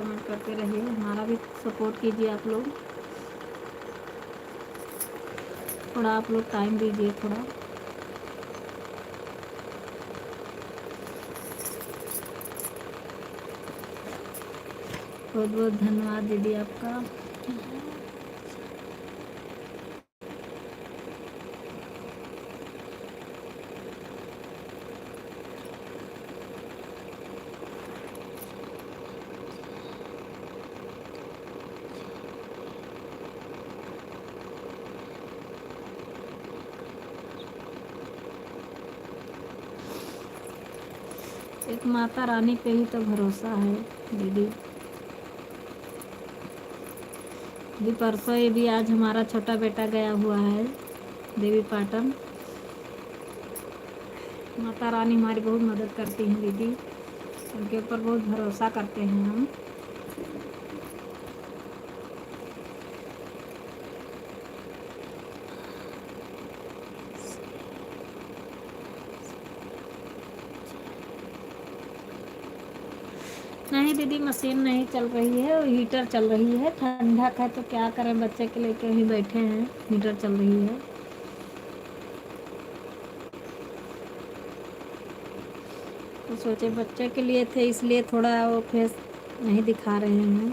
Comment करते रहिए, हमारा भी सपोर्ट कीजिए आप लोग, थोड़ा आप लोग टाइम दीजिए थोड़ा। बहुत बहुत धन्यवाद दीदी आपका। एक माता रानी पे ही तो भरोसा है दीदी। जी परसों ये भी आज हमारा छोटा बेटा गया हुआ है देवी पाटन। माता रानी हमारी बहुत मदद करती हैं दीदी, उनके ऊपर बहुत भरोसा करते हैं हम। नहीं दीदी मशीन नहीं चल रही है, हीटर चल रही है। ठंडक है तो क्या करें, बच्चे के लेके ही बैठे हैं, हीटर चल रही है। तो सोचे बच्चे के लिए थे इसलिए थोड़ा वो फेस नहीं दिखा रहे हैं।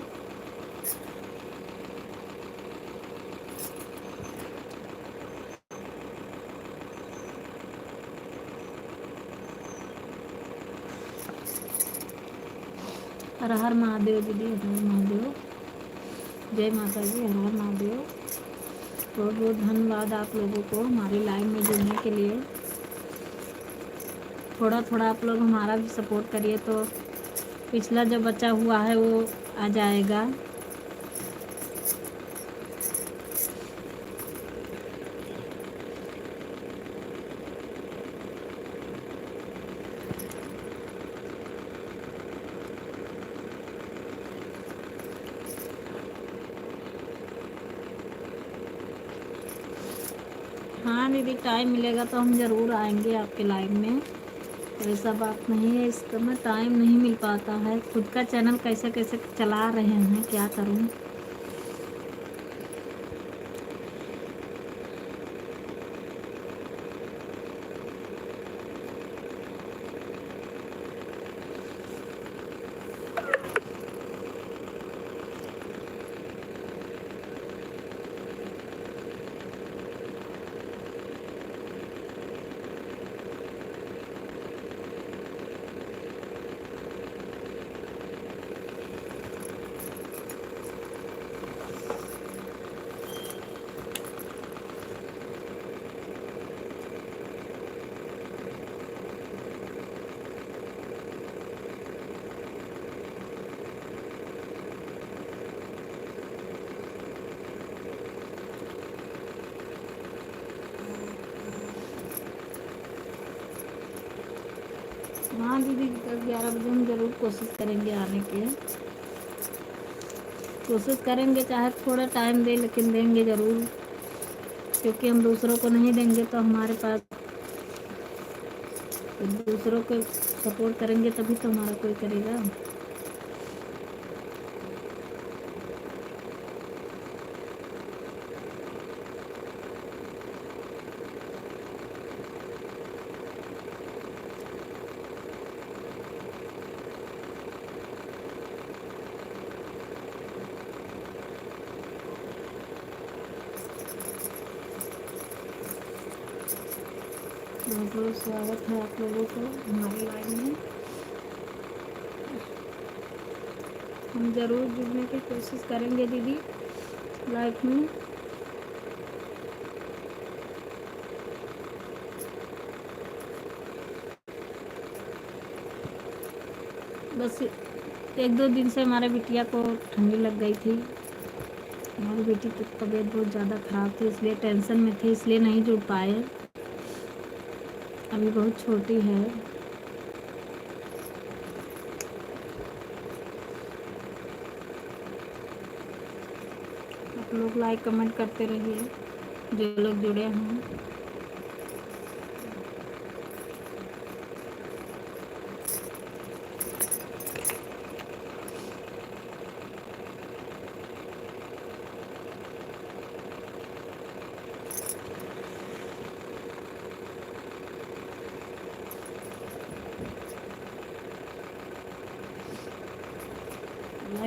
हर हर महादेव दीदी, हर हर महादेव, जय माता जी, हर हर महादेव। बहुत बहुत धन्यवाद आप लोगों को हमारी लाइव में जुड़ने के लिए। थोड़ा थोड़ा आप लोग हमारा भी सपोर्ट करिए तो पिछला जो बचा हुआ है वो आ जाएगा। हाँ दीदी टाइम मिलेगा तो हम ज़रूर आएंगे आपके लाइव में, ऐसा बात नहीं है। इस समय टाइम नहीं मिल पाता है, खुद का चैनल कैसे कैसे चला रहे हैं, क्या करूँ। हाँ दीदी 10-11 बजे हम ज़रूर कोशिश करेंगे आने की, कोशिश करेंगे, चाहे थोड़ा टाइम दे लेकिन देंगे ज़रूर, क्योंकि हम दूसरों को नहीं देंगे तो हमारे पास, तो दूसरों को सपोर्ट करेंगे तभी तो हमारा कोई करेगा। बहुत बहुत स्वागत है आप लोगों को हमारे लाइव में। हम ज़रूर जुड़ने की कोशिश करेंगे दीदी लाइव में। बस 1-2 दिन से हमारे बिटिया को ठंडी लग गई थी। हमारी बेटी की तबीयत बहुत ज़्यादा ख़राब थी, इसलिए टेंशन में थी, इसलिए नहीं जुड़ पाए। अभी बहुत छोटी है। आप लोग लाइक कमेंट करते रहिए जो लोग जुड़े हैं।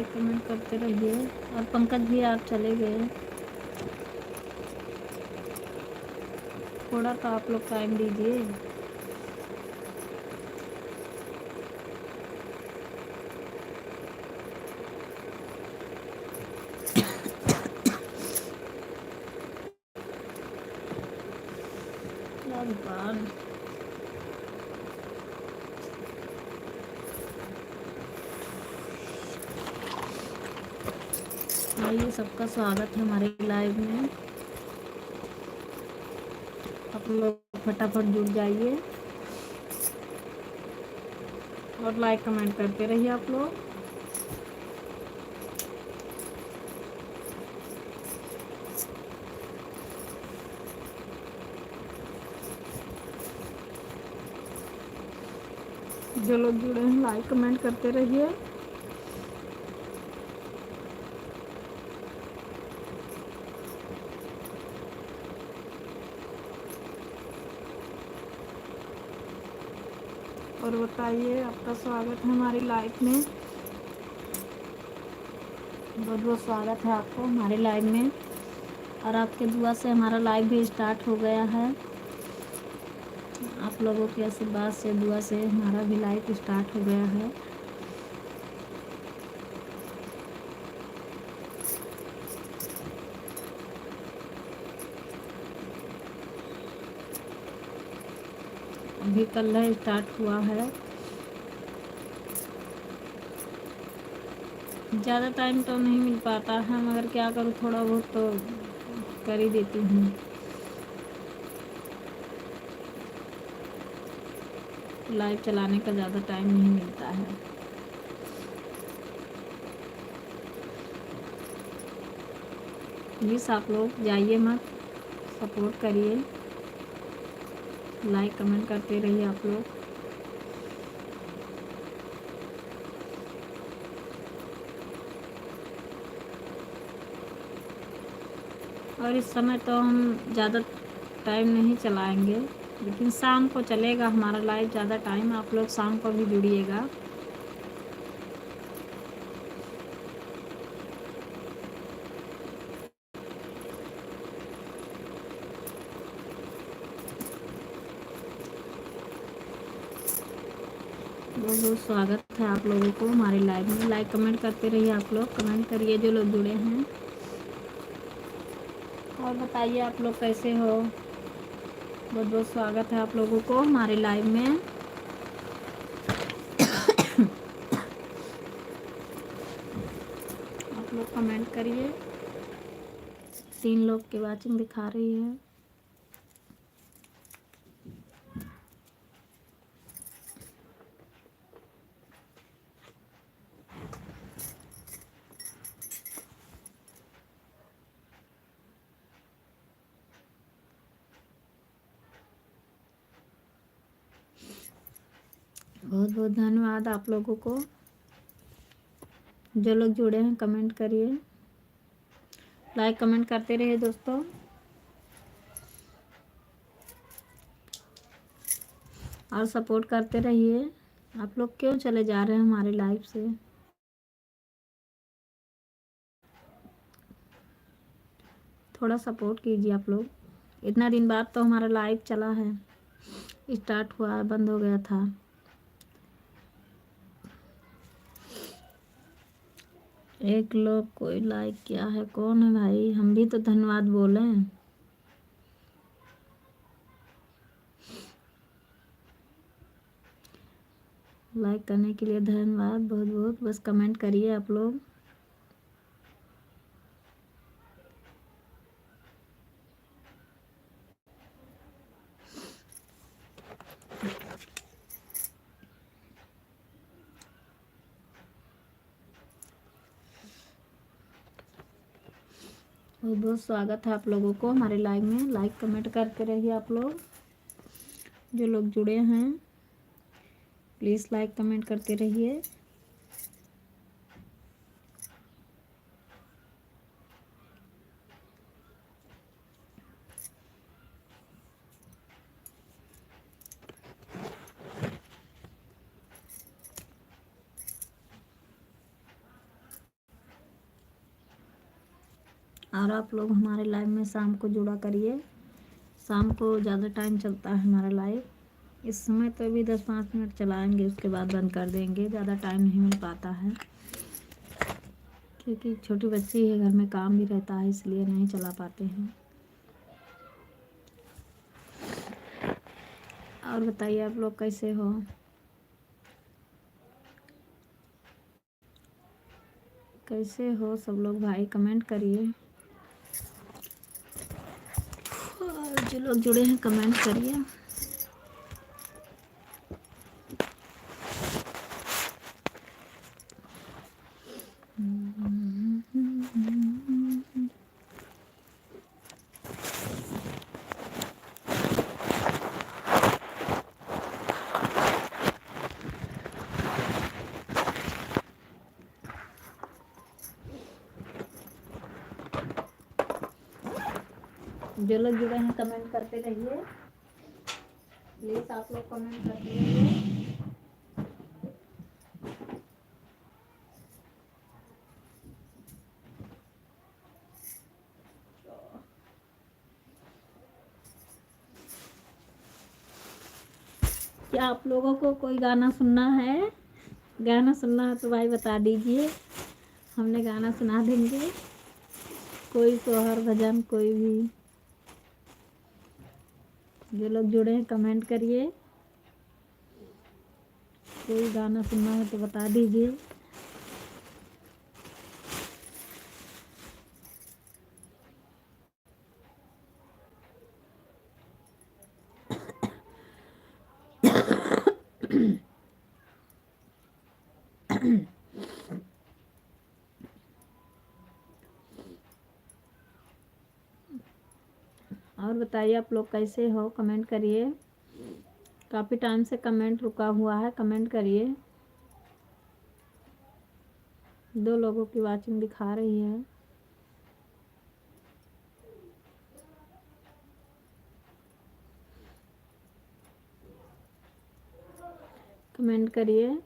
लाइक कमेंट करते रहिए। और पंकज भी आप चले गए, थोड़ा तो आप लोग टाइम दीजिए। भगवान, आइए, सबका स्वागत है हमारे लाइव में। आप लोग फटाफट जुड़ जाइए और लाइक कमेंट करते रहिए आप लोग। जो लोग जुड़े हैं लाइक कमेंट करते रहिए। और बताइए, आपका स्वागत है हमारी लाइव में। बहुत बहुत स्वागत है आपको हमारे लाइव में। और आपके दुआ से हमारा लाइव भी स्टार्ट हो गया है। आप लोगों के आशीर्वाद से, दुआ से हमारा भी लाइव स्टार्ट हो गया है। अभी कल है स्टार्ट हुआ है। ज़्यादा टाइम तो नहीं मिल पाता है, मगर क्या करूँ, थोड़ा बहुत तो कर ही देती हूँ। लाइव चलाने का ज़्यादा टाइम नहीं मिलता है। प्लीज़ आप लोग जाइए मत, सपोर्ट करिए, लाइक कमेंट करते रहिए आप लोग। और इस समय तो हम ज़्यादा टाइम नहीं चलाएंगे, लेकिन शाम को चलेगा हमारा लाइव ज़्यादा टाइम। आप लोग शाम को भी जुड़िएगा। बहुत बहुत स्वागत है आप लोगों को हमारे लाइव में। लाइक कमेंट करते रहिए आप लोग, कमेंट करिए जो लोग जुड़े हैं। और बताइए आप लोग कैसे हो। बहुत बहुत स्वागत है आप लोगों को हमारे लाइव में। आप लोग कमेंट करिए। 3 लोग की वाचिंग दिखा रही है। बहुत बहुत धन्यवाद आप लोगों को। जो लोग जुड़े हैं कमेंट करिए, लाइक कमेंट करते रहिए दोस्तों। और सपोर्ट करते रहिए। आप लोग क्यों चले जा रहे हैं हमारे लाइव से? थोड़ा सपोर्ट कीजिए आप लोग। इतना दिन बाद तो हमारा लाइव चला है, स्टार्ट हुआ, बंद हो गया था। एक लोग कोई लाइक किया है, कौन है भाई? हम भी तो धन्यवाद बोले। लाइक करने के लिए धन्यवाद बहुत बहुत। बस कमेंट करिए आप लोग। बहुत बहुत स्वागत है आप लोगों को हमारे लाइव में। लाइक कमेंट करते रहिए आप लोग। जो लोग जुड़े हैं प्लीज़ लाइक कमेंट करते रहिए। और आप लोग हमारे लाइव में शाम को जुड़ा करिए। शाम को ज़्यादा टाइम चलता है हमारा लाइव। इस समय तो अभी 10-5 मिनट चलाएंगे, उसके बाद बंद कर देंगे। ज़्यादा टाइम नहीं मिल पाता है क्योंकि छोटी बच्ची है, घर में काम भी रहता है, इसलिए नहीं चला पाते हैं। और बताइए आप लोग कैसे हो? कैसे हो सब लोग भाई, कमेंट करिए। और जो लोग जुड़े हैं कमेंट करिए। जो लोग जुड़े हैं कमेंट करते रहिए, प्लीज आप लोग कमेंट करते रहिए। क्या आप लोगों को कोई गाना सुनना है? गाना सुनना है तो भाई बता दीजिए, हमने गाना सुना देंगे। कोई सोहर भजन, कोई भी। जो लोग जुड़े हैं कमेंट करिए। कोई गाना सुनना है तो बता दीजिए। और बताइए आप लोग कैसे हो, कमेंट करिए। काफ़ी टाइम से कमेंट रुका हुआ है, कमेंट करिए। 2 लोगों की वाचिंग दिखा रही है। कमेंट करिए।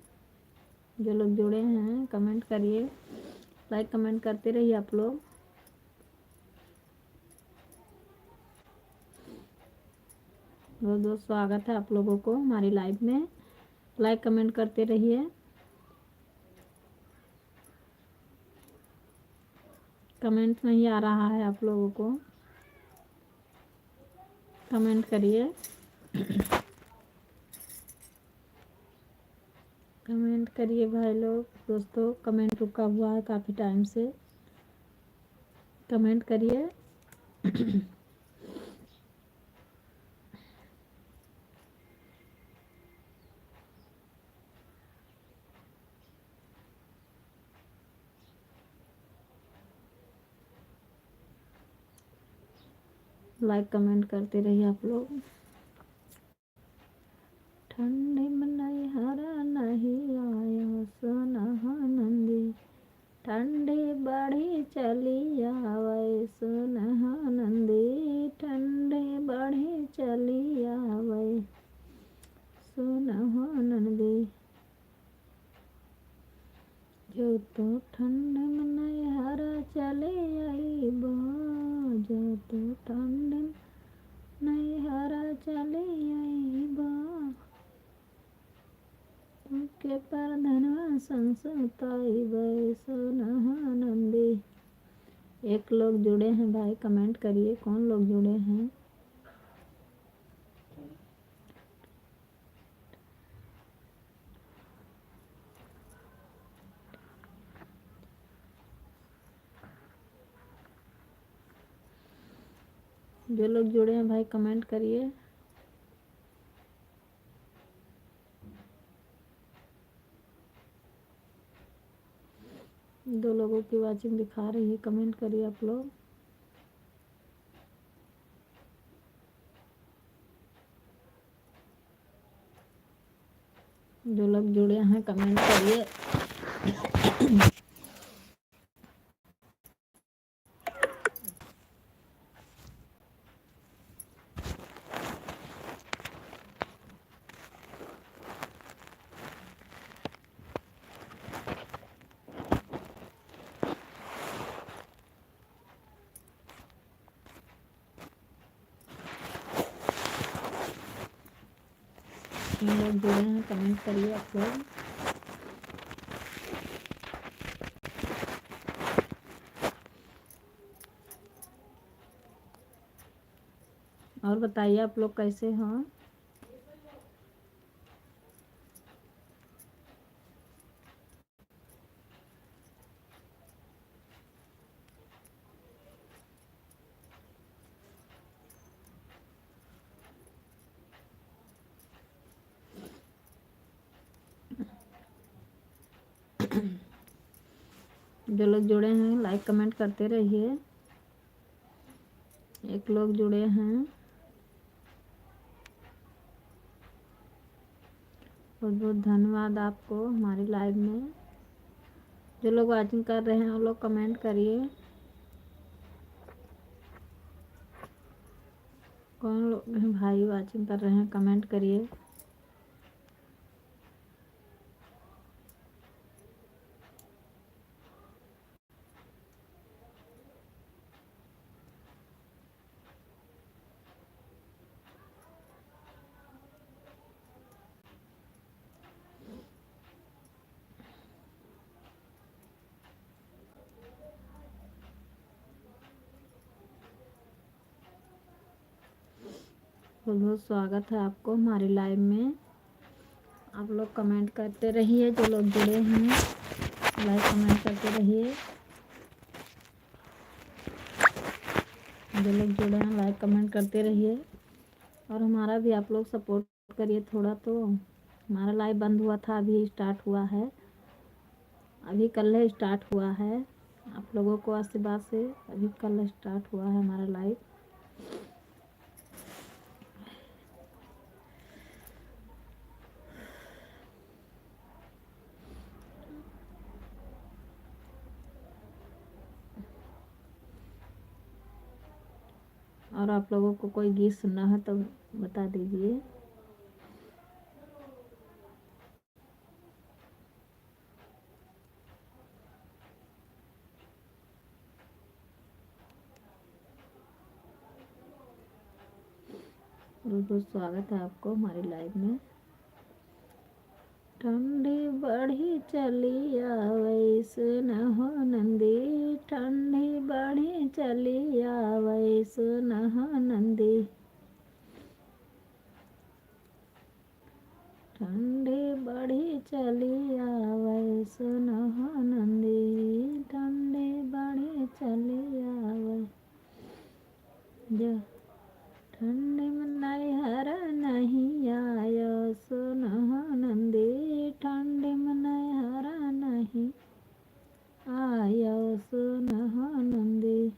जो लोग जुड़े हैं कमेंट करिए, लाइक कमेंट करते रहिए आप लोग। बहुत बहुत स्वागत है आप लोगों को हमारी लाइव में। लाइक कमेंट करते रहिए। कमेंट नहीं आ रहा है आप लोगों को, कमेंट करिए। कमेंट करिए भाई लोग, दोस्तों। कमेंट रुका हुआ है काफ़ी टाइम से, कमेंट करिए। लाइक कमेंट करते रहिए आप लोग। ठंडी में हरा नहीं आया सोनहा नंदी, ठंडी बढ़ी चली आवे सोनहा नंदी, ठंडी बढ़ी चली आवे सोनहा नंदी। जो तो ठंड में नहीं हरा चले आई बा, जो तो ठंड नहीं हरा चले आई बा, के पर धनवा संसताई सोनहा नंदी। एक लोग जुड़े हैं भाई, कमेंट करिए कौन लोग जुड़े हैं। जो लोग जुड़े हैं भाई कमेंट करिए। दो लोगों की वाचिंग दिखा रही है, कमेंट करिए आप लोग। जो लोग जुड़े हैं कमेंट करिए। कितने लोग जुड़े हैं कमेंट करिए आप लोग। और बताइए आप लोग कैसे हो। जो लोग जुड़े हैं लाइक कमेंट करते रहिए। एक लोग जुड़े हैं, बहुत बहुत धन्यवाद आपको हमारी लाइव में। जो लोग वाचिंग कर रहे हैं वो लोग कमेंट करिए। कौन लोग भाई वाचिंग कर रहे हैं कमेंट करिए। बहुत बहुत स्वागत है आपको हमारी लाइव में। आप लोग कमेंट करते रहिए। जो लोग जुड़े हैं लाइक कमेंट करते रहिए। जो लोग जुड़े हैं लाइक कमेंट करते रहिए। और हमारा भी आप लोग सपोर्ट करिए थोड़ा। तो हमारा लाइव बंद हुआ था, अभी स्टार्ट हुआ है, अभी कल स्टार्ट हुआ है। आप लोगों को आशीर्वाद से अभी कल स्टार्ट हुआ है हमारा लाइव। और आप लोगों को कोई गीत सुनना है तो बता दीजिए। बहुत बहुत स्वागत है आपको हमारी लाइव में। ठंडी बढ़ी चली वैसन हो नंदी, ठंडी बढ़ी चली वैसन हो नंदी, ठंडी बढ़ी चली वैसन हो नंदी, ठंडी बढ़ी चली जो ठंडी में नैहर नहीं आयो सुन हो नंदी, ठंडी में नैहर नहीं आयो सुन हो नंदी,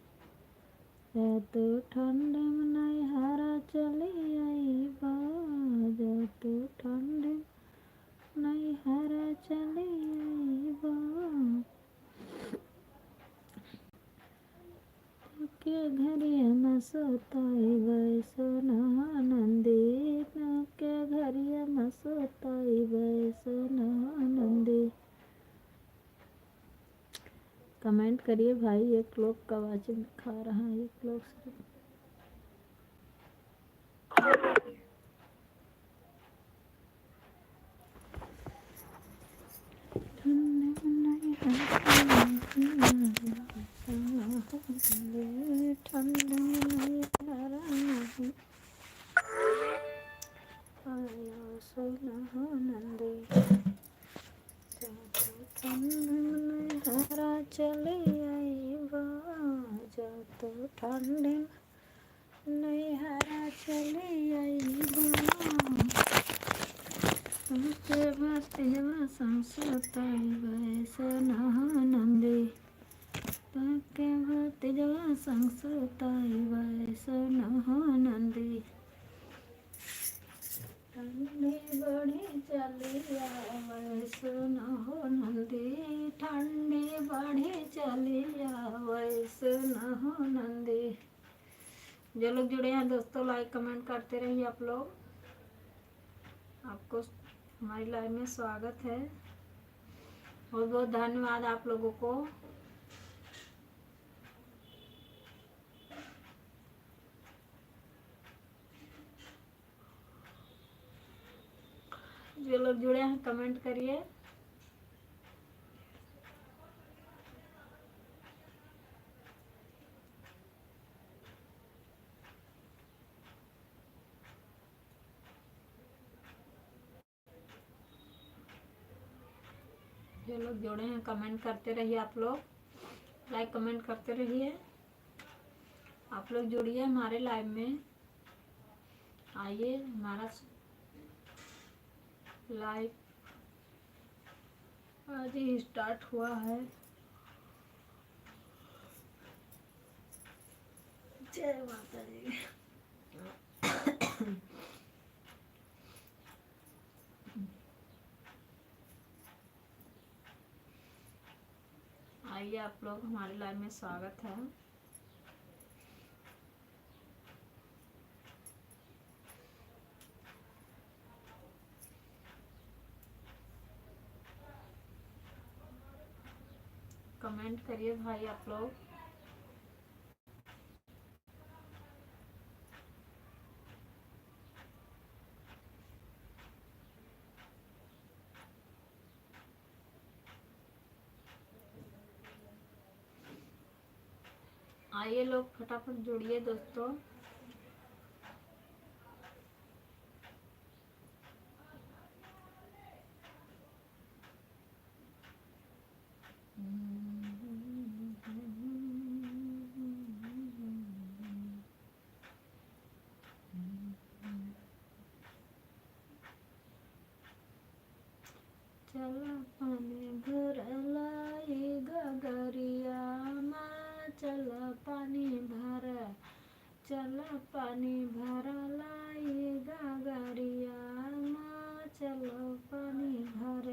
तो ठंडी में नैहर चली आई जो तो ठंडी नैहर चली आई के घरिया में सोताई वैसन हो नंदी, के घरिया में सोताई वैसन हो नंदी। कमेंट करिए भाई। एक लोग का वाचिंग दिखा रहा है, एक लोग सिर्फ। चले आई तो ठंडे नैहरा चले आई के भतीजवा संसताई वैसन हो नंदी, के भतीजवा संसताई वैसन हो नंदी, ठंडी बढ़ी चली वैसन हो नंदी, ठंडी बढ़ी चली वैसन हो नंदी। जो लोग जुड़े हैं दोस्तों लाइक कमेंट करते रहिए आप लोग। आपको हमारी लाइव में स्वागत है। बहुत बहुत धन्यवाद आप लोगों को। जो लोग जुड़े हैं कमेंट करिए। जो लोग जुड़े हैं कमेंट करते रहिए, आप लोग लाइक कमेंट करते रहिए। आप लोग जुड़िए हमारे लाइव में, आइए हमारा लाइव आज ही स्टार्ट हुआ है। जय माता दी। आइए आप लोग, हमारे लाइव में स्वागत है। कमेंट करिए भाई आप लोग। आइए लोग फटाफट जुड़िए दोस्तों। चला पानी भर लाई गगरिया माँ, चला पानी भर, चला पानी भर लाई गगरिया माँ, चलो पानी भर।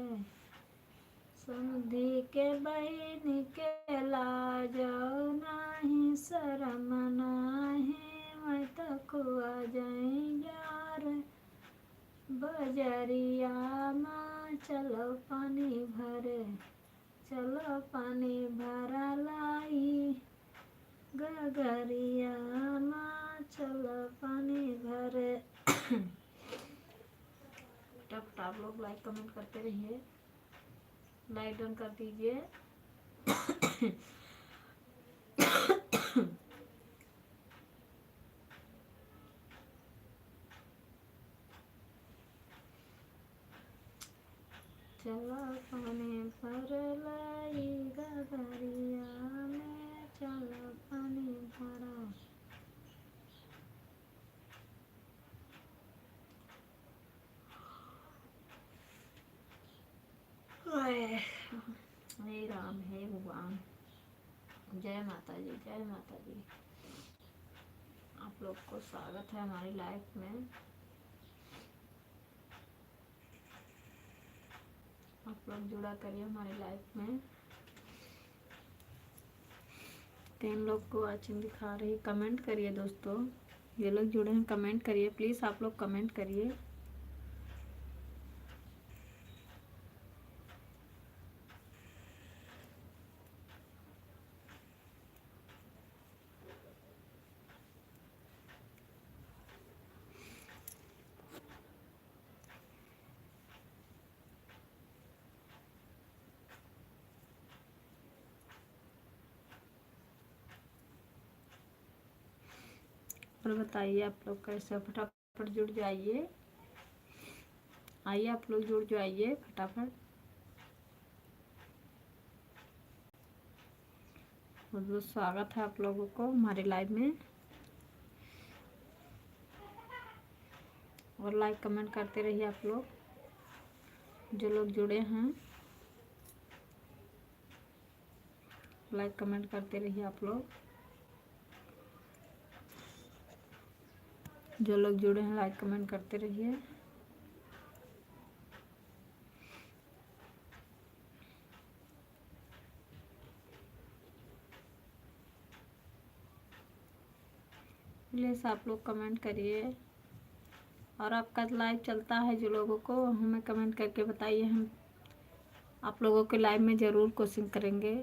समधी के बहन के लाजो नाही, शरम नाही, मैं तो खुआ जाए यार बजरिया माँ, चलो पानी भरे, चलो पानी भरा लाई गगरिया माँ, चलो पानी भरे। फटाफट आप लोग लाइक कमेंट करते रहिए, लाइक डन कर दीजिए। चलो पानी भर लाई गगरिया में, चलो पानी भरा। हे राम, हे भगवान, जय माता जी, जय माता जी। आप लोग को स्वागत है हमारी लाइफ में। आप लोग जुड़ा करिए हमारी लाइफ में। 3 लोग को वाचिंग दिखा रही, कमेंट करिए दोस्तों। ये लोग जुड़े हैं कमेंट करिए प्लीज़, आप लोग कमेंट करिए। और बताइए आप लोग कैसे, फटाफट जुड़ जाइए। आइए आप लोग जुड़ जाइए फटाफट। बहुत बहुत स्वागत है आप लोगों को हमारे लाइव में। और लाइक कमेंट करते रहिए आप लोग, जो लोग जुड़े हैं लाइक कमेंट करते रहिए आप लोग। जो लोग जुड़े हैं लाइक कमेंट करते रहिए। प्लीज़ आप लोग कमेंट करिए। और आपका लाइव चलता है जो लोगों को, हमें कमेंट करके बताइए। हम आप लोगों के लाइव में ज़रूर कोशिश करेंगे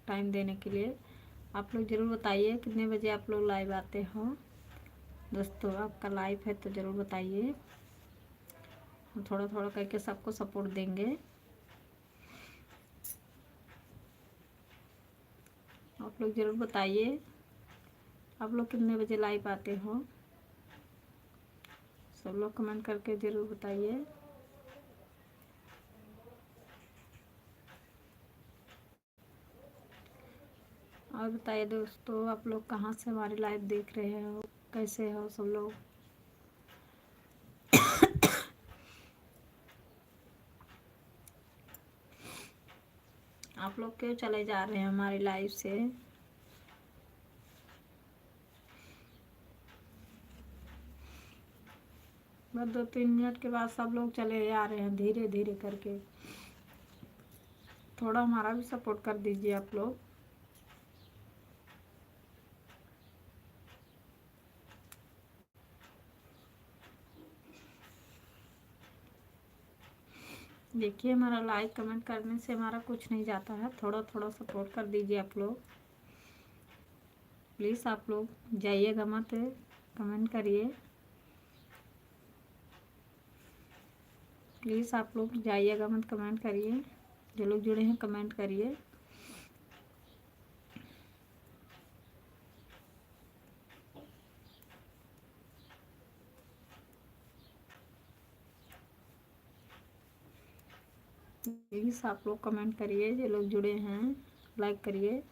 टाइम देने के लिए। आप लोग ज़रूर बताइए कितने बजे आप लोग लाइव आते हो दोस्तों। आपका लाइव है तो ज़रूर बताइए, हम थोड़ा थोड़ा करके सबको सपोर्ट देंगे। आप लोग ज़रूर बताइए आप लोग कितने बजे लाइव आते हो, सब लोग कमेंट करके ज़रूर बताइए। और बताइए दोस्तों, आप लोग कहाँ से हमारी लाइव देख रहे हो, कैसे हो सब लोग। आप लोग क्यों चले जा रहे हैं हमारी लाइव से। बस 2-3 मिनट के बाद सब लोग चले जा रहे हैं धीरे धीरे करके। थोड़ा हमारा भी सपोर्ट कर दीजिए आप लोग। देखिए हमारा लाइक कमेंट करने से हमारा कुछ नहीं जाता है, थोड़ा थोड़ा सपोर्ट कर दीजिए आप लोग। प्लीज़ आप लोग जाइएगा मत, कमेंट करिए। प्लीज़ आप लोग जाइएगा मत, कमेंट करिए। जो लोग जुड़े हैं कमेंट करिए। प्लीज़ आप लोग कमेंट करिए, जो लोग जुड़े हैं लाइक करिए।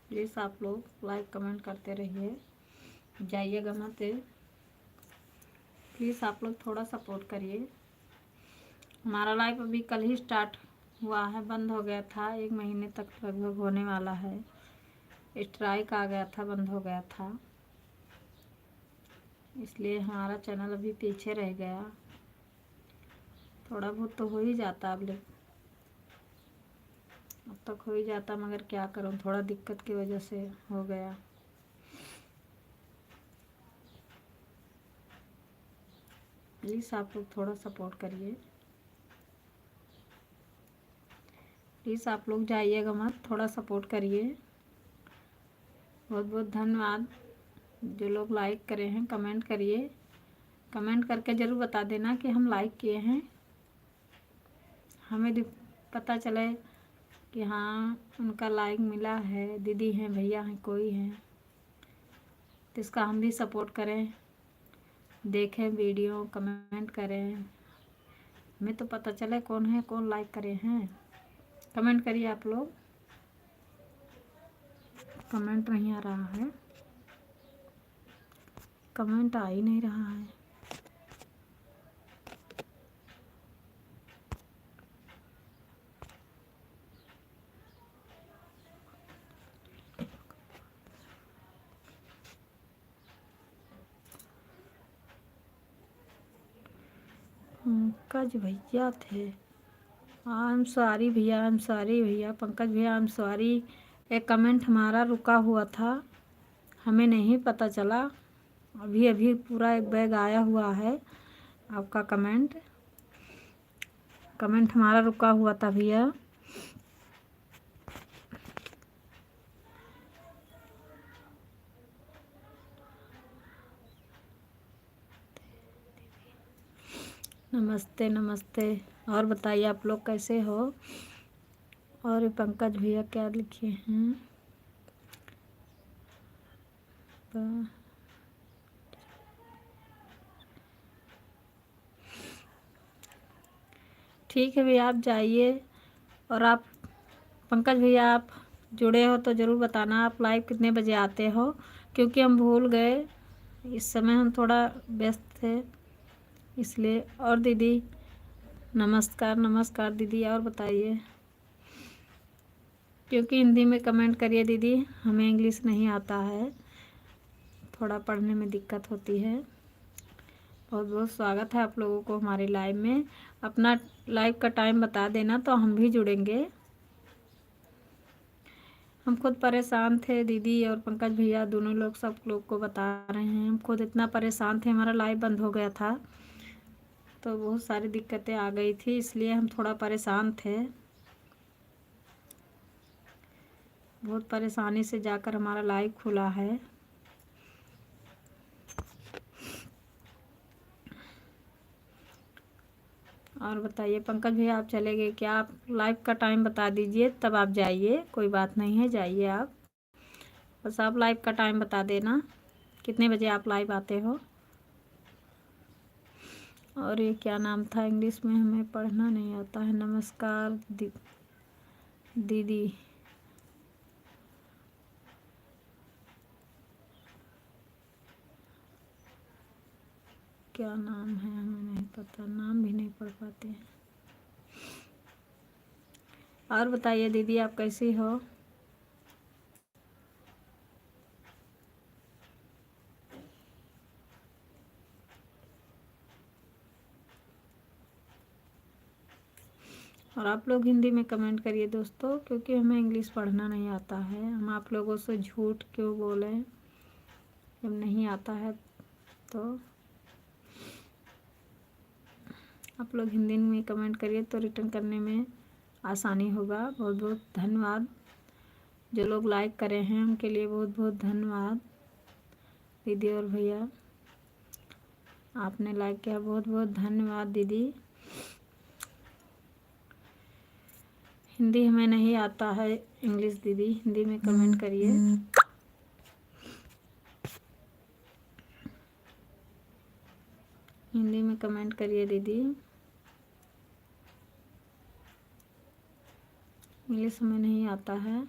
प्लीज़ आप लोग लाइक कमेंट करते रहिए, जाइएगा मत। प्लीज़ आप लोग थोड़ा सपोर्ट करिए। हमारा लाइव अभी कल ही स्टार्ट हुआ है, बंद हो गया था, 1 महीने तक लगभग होने वाला है। स्ट्राइक आ गया था, बंद हो गया था, इसलिए हमारा चैनल अभी पीछे रह गया। थोड़ा बहुत तो हो ही जाता अब तक हो ही जाता, मगर क्या करूं, थोड़ा दिक्कत की वजह से हो गया। प्लीज़ आप लोग थोड़ा सपोर्ट करिए। प्लीज़ आप लोग जाइएगा मत, थोड़ा सपोर्ट करिए। बहुत बहुत धन्यवाद जो लोग लाइक करे हैं, कमेंट करिए। कमेंट करके ज़रूर बता देना कि हम लाइक किए हैं, हमें पता चले कि हाँ उनका लाइक मिला है। दीदी हैं, भैया हैं, कोई हैं तो इसका हम भी सपोर्ट करें, देखें वीडियो, कमेंट करें, हमें तो पता चले कौन है, कौन लाइक करे हैं। कमेंट करिए आप लोग। कमेंट नहीं आ रहा है, कमेंट आ ही नहीं रहा है। पंकज भैया थे, आई एम सॉरी भैया, आई एम सॉरी भैया, पंकज भैया आई एम सॉरी। एक कमेंट हमारा रुका हुआ था, हमें नहीं पता चला। अभी अभी पूरा एक बैग आया हुआ है आपका कमेंट हमारा रुका हुआ था भैया। नमस्ते नमस्ते। और बताइए आप लोग कैसे हो। और पंकज भैया क्या लिखे हैं, ठीक है भैया आप जाइए। और आप पंकज भैया आप जुड़े हो तो ज़रूर बताना आप लाइव कितने बजे आते हो, क्योंकि हम भूल गए, इस समय हम थोड़ा व्यस्त थे इसलिए। और दीदी नमस्कार नमस्कार दीदी। और बताइए, क्योंकि हिंदी में कमेंट करिए दीदी, हमें इंग्लिश नहीं आता है, थोड़ा पढ़ने में दिक्कत होती है। बहुत बहुत स्वागत है आप लोगों को हमारी लाइव में। अपना लाइव का टाइम बता देना तो हम भी जुड़ेंगे। हम खुद परेशान थे, दीदी और पंकज भैया दोनों लोग सब लोग को बता रहे हैं। हम खुद इतना परेशान थे, हमारा लाइव बंद हो गया था तो बहुत सारी दिक्कतें आ गई थी, इसलिए हम थोड़ा परेशान थे। बहुत परेशानी से जाकर हमारा लाइव खुला है। और बताइए पंकज भैया, आप चले गए क्या? आप लाइव का टाइम बता दीजिए तब आप जाइए, कोई बात नहीं है, जाइए आप। बस आप लाइव का टाइम बता देना, कितने बजे आप लाइव आते हो। और ये क्या नाम था, इंग्लिश में हमें पढ़ना नहीं आता है। नमस्कार दीदी। क्या नाम है हमें नहीं पता, नाम भी नहीं पढ़ पाते हैं। और बताइए दीदी, आप कैसी हो? और आप लोग हिंदी में कमेंट करिए दोस्तों, क्योंकि हमें इंग्लिश पढ़ना नहीं आता है। हम आप लोगों से झूठ क्यों बोलें जब नहीं आता है तो। आप लोग हिंदी में कमेंट करिए तो रिटर्न करने में आसानी होगा। बहुत बहुत धन्यवाद। जो लोग लाइक करे हैं उनके लिए बहुत बहुत धन्यवाद। दीदी और भैया, आपने लाइक किया, बहुत बहुत धन्यवाद दीदी। हिंदी हमें नहीं आता है, इंग्लिश दीदी, हिंदी में कमेंट करिए। हिंदी में कमेंट करिए दीदी। इंग्लिश हमें नहीं आता है।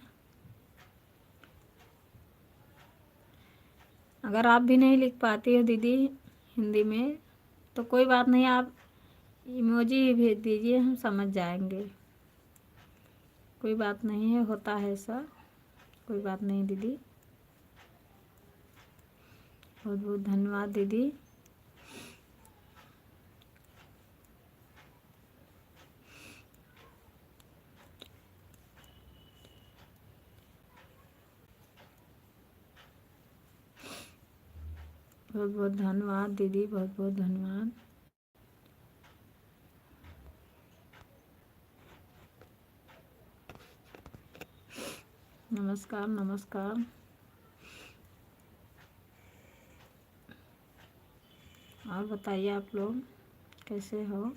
अगर आप भी नहीं लिख पाती हो दीदी हिंदी में तो कोई बात नहीं, आप इमोजी भेज दीजिए, हम समझ जाएंगे। कोई बात नहीं है, होता है ऐसा, कोई बात नहीं दीदी। बहुत बहुत धन्यवाद दीदी। बहुत बहुत धन्यवाद दीदी, बहुत बहुत धन्यवाद। नमस्कार नमस्कार। और बताइए आप लोग कैसे हो?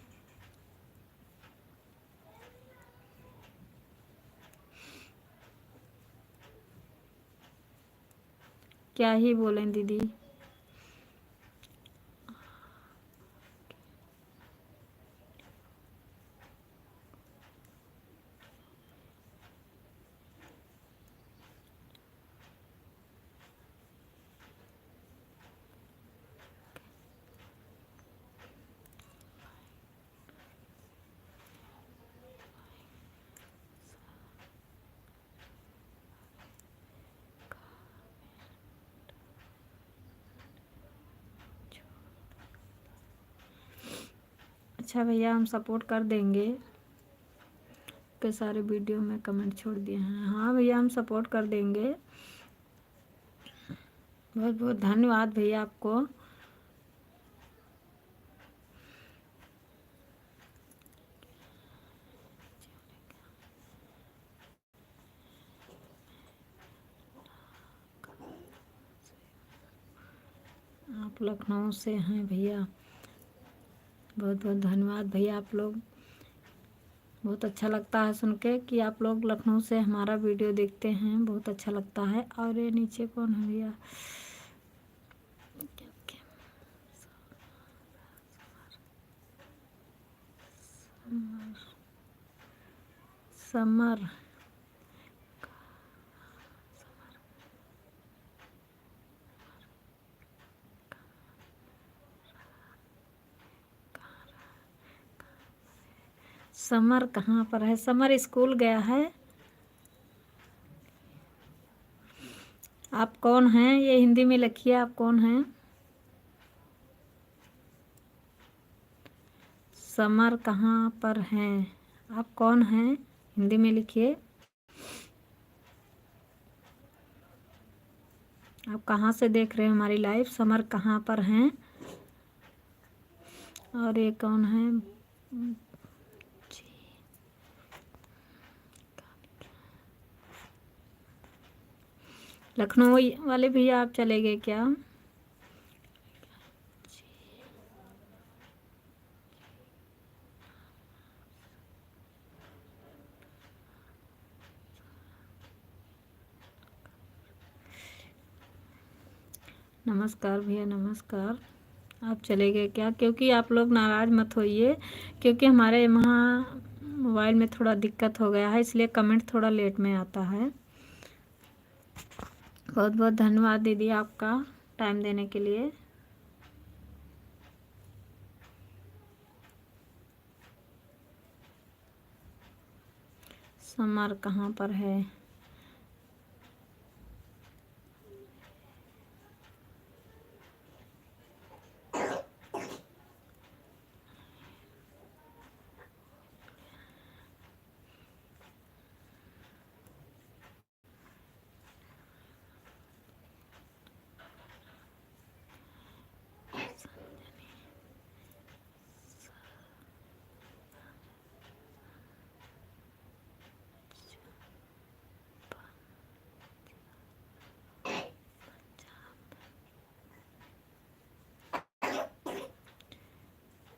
क्या ही बोलें दीदी। अच्छा भैया, हम सपोर्ट कर देंगे। के सारे वीडियो में कमेंट छोड़ दिए हैं। हाँ भैया, हम सपोर्ट कर देंगे। बहुत बहुत धन्यवाद भैया आपको। आप लखनऊ से हैं भैया, बहुत बहुत धन्यवाद भैया। आप लोग, बहुत अच्छा लगता है सुन के कि आप लोग लखनऊ से हमारा वीडियो देखते हैं, बहुत अच्छा लगता है। और ये नीचे कौन है भैया? समर। समर कहाँ पर है? समर स्कूल गया है। आप कौन हैं? ये हिंदी में लिखिए, आप कौन हैं? समर कहाँ पर हैं? आप कौन हैं? हिंदी में लिखिए। आप कहाँ से देख रहे हैं हमारी लाइव? समर कहाँ पर हैं? और ये कौन है? लखनऊ वाले भैया आप चले गए क्या? नमस्कार भैया, नमस्कार। आप चले गए क्या? क्योंकि आप लोग नाराज़ मत होइए, क्योंकि हमारे वहाँ मोबाइल में थोड़ा दिक्कत हो गया है, इसलिए कमेंट थोड़ा लेट में आता है। बहुत बहुत धन्यवाद दीदी आपका टाइम देने के लिए। समर कहाँ पर है?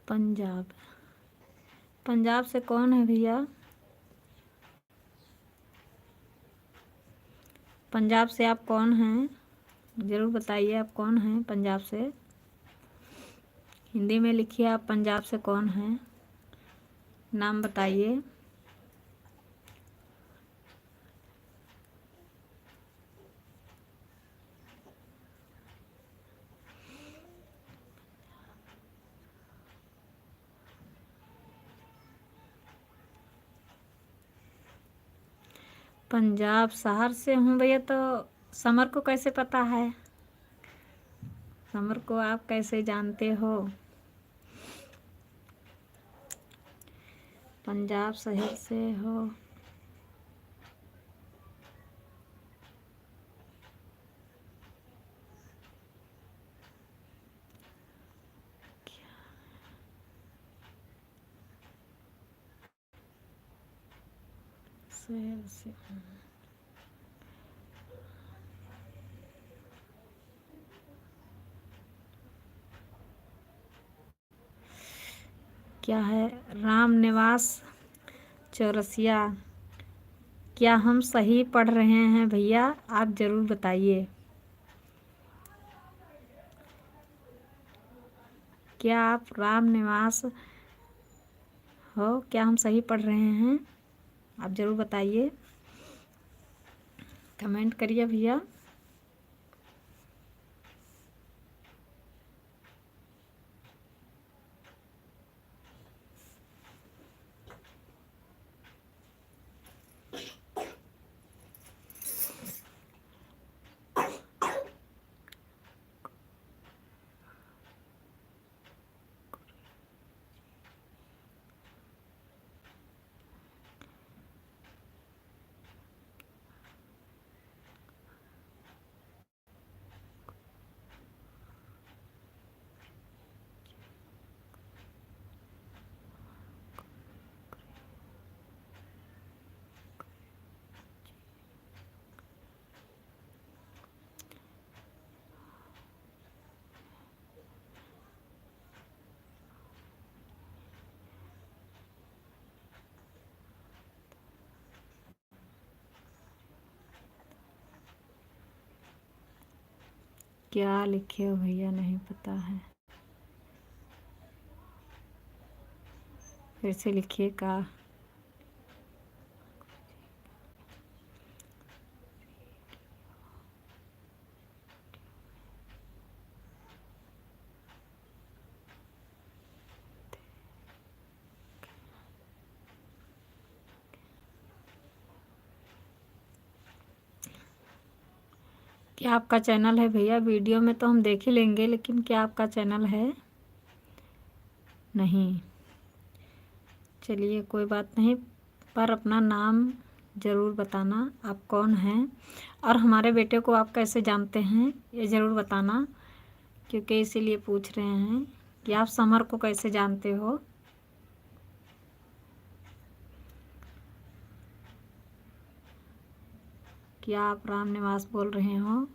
पंजाब। पंजाब से कौन है भैया? पंजाब से आप कौन हैं? ज़रूर बताइए आप कौन हैं पंजाब से। हिंदी में लिखिए आप पंजाब से कौन हैं, नाम बताइए। पंजाब शहर से हूँ भैया, तो समर को कैसे पता है? समर को आप कैसे जानते हो? पंजाब शहर से हो? शहर से क्या है? राम निवास चौरसिया। क्या हम सही पढ़ रहे हैं भैया? आप ज़रूर बताइए। क्या आप राम निवास हो? क्या हम सही पढ़ रहे हैं? आप ज़रूर बताइए, कमेंट करिए भैया। क्या लिखे हो भैया? नहीं पता है, फिर से लिखिए। का क्या आपका चैनल है भैया? वीडियो में तो हम देख ही लेंगे, लेकिन क्या आपका चैनल है? नहीं, चलिए कोई बात नहीं, पर अपना नाम ज़रूर बताना आप कौन हैं और हमारे बेटे को आप कैसे जानते हैं, ये ज़रूर बताना, क्योंकि इसीलिए पूछ रहे हैं कि आप समर को कैसे जानते हो। क्या आप राम निवास बोल रहे हो?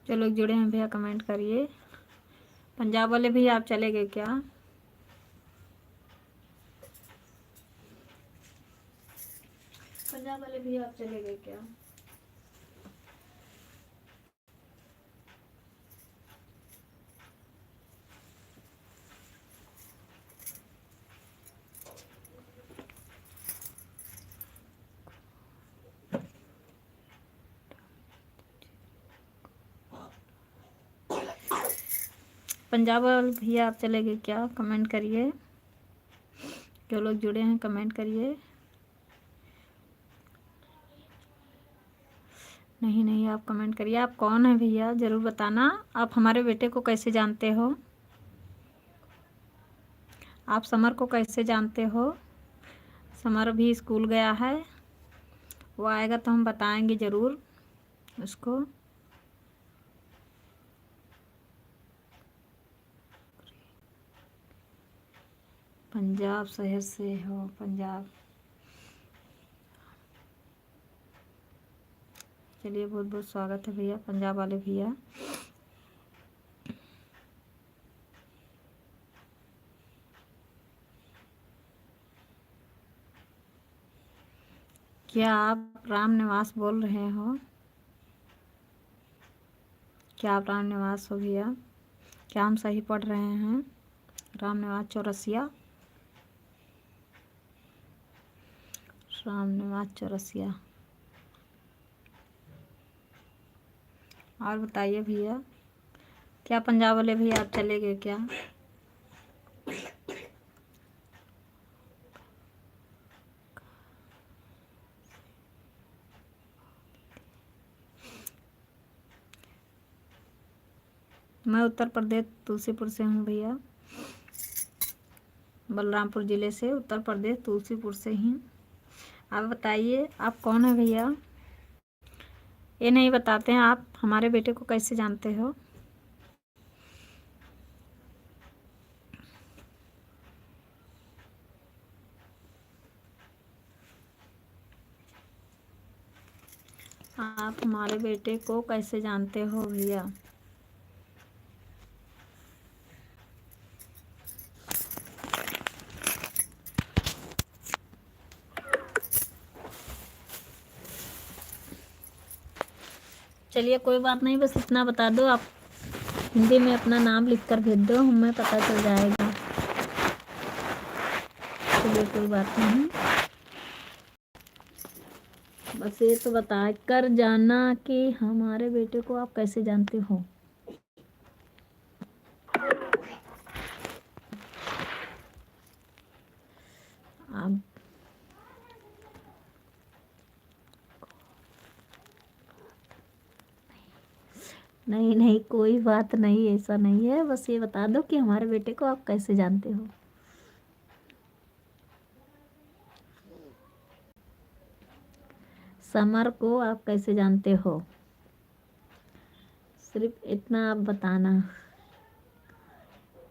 जो लोग जुड़े हैं भैया कमेंट करिए। पंजाब वाले भी आप चले गए क्या? पंजाब वाले भी आप चले गए क्या? पंजाब वाले भैया आप चले गए क्या? कमेंट करिए। जो लोग जुड़े हैं कमेंट करिए। नहीं नहीं, आप कमेंट करिए। आप कौन है भैया ज़रूर बताना। आप हमारे बेटे को कैसे जानते हो? आप समर को कैसे जानते हो? समर भी स्कूल गया है, वो आएगा तो हम बताएंगे ज़रूर उसको। पंजाब शहर से हो? पंजाब, चलिए बहुत बहुत स्वागत है भैया पंजाब वाले भैया। क्या आप राम निवास बोल रहे हो? क्या आप राम निवास हो भैया? क्या हम सही पढ़ रहे हैं? राम निवास चौरसिया, राम निवास चौरसिया। और बताइए भैया, क्या पंजाब वाले भैया आप चले गए क्या? मैं उत्तर प्रदेश तुलसीपुर से हूँ भैया, बलरामपुर ज़िले से, उत्तर प्रदेश तुलसीपुर से ही। आप बताइए आप कौन है भैया? ये नहीं बताते हैं। आप हमारे बेटे को कैसे जानते हो? आप हमारे बेटे को कैसे जानते हो भैया? चलिए कोई बात नहीं, बस इतना बता दो आप हिंदी में अपना नाम लिख कर भेज दो, हमें पता चल जाएगा। चलिए कोई बात नहीं, बस ये तो बता कर जाना कि हमारे बेटे को आप कैसे जानते हो। आप नहीं नहीं, कोई बात नहीं, ऐसा नहीं है, बस ये बता दो कि हमारे बेटे को आप कैसे जानते हो। समर को आप कैसे जानते हो? सिर्फ इतना आप बताना,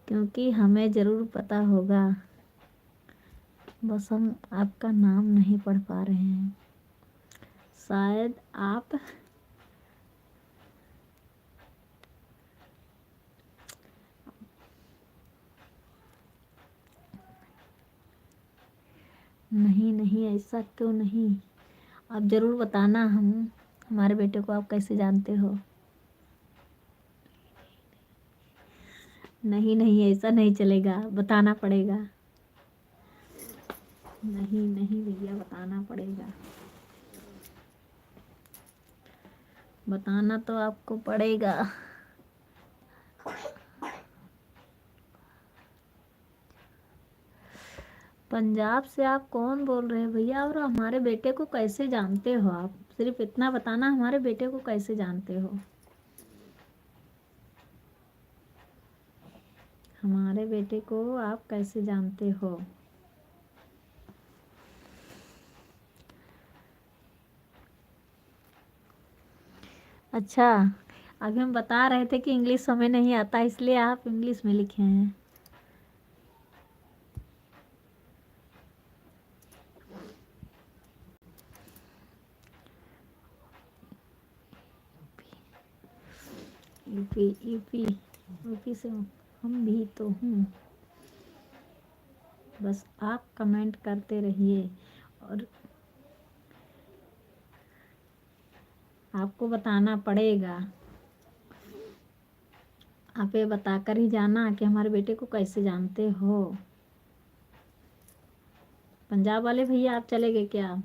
क्योंकि हमें ज़रूर पता होगा, बस हम आपका नाम नहीं पढ़ पा रहे हैं। शायद आप नहीं नहीं, ऐसा क्यों नहीं, आप ज़रूर बताना, हम हमारे बेटे को आप कैसे जानते हो। नहीं नहीं, ऐसा नहीं चलेगा, बताना पड़ेगा। नहीं नहीं भैया, बताना पड़ेगा, बताना तो आपको पड़ेगा। पंजाब से आप कौन बोल रहे हैं भैया, और हमारे बेटे को कैसे जानते हो आप? सिर्फ इतना बताना, हमारे बेटे को कैसे जानते हो। हमारे बेटे को आप कैसे जानते हो। अच्छा, अभी हम बता रहे थे कि इंग्लिश हमें नहीं आता, इसलिए आप इंग्लिश में लिखे हैं। यूपी यूपी यूपी से हम भी तो हूँ। बस आप कमेंट करते रहिए, और आपको बताना पड़ेगा। आप ये बताकर ही जाना कि हमारे बेटे को कैसे जानते हो। पंजाब वाले भैया आप चले गए क्या?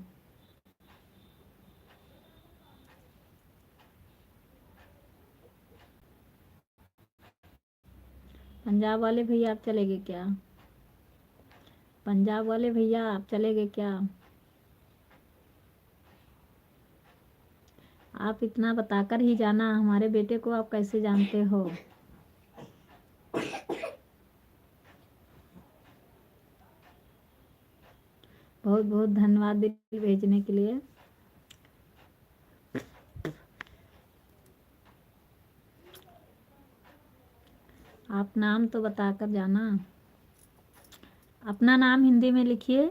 पंजाब वाले भैया आप चले गए क्या? पंजाब वाले भैया आप चले गए क्या? आप इतना बताकर ही जाना, हमारे बेटे को आप कैसे जानते हो। बहुत बहुत धन्यवाद दिल भेजने के लिए। आप नाम तो बताकर जाना, अपना नाम हिंदी में लिखिए।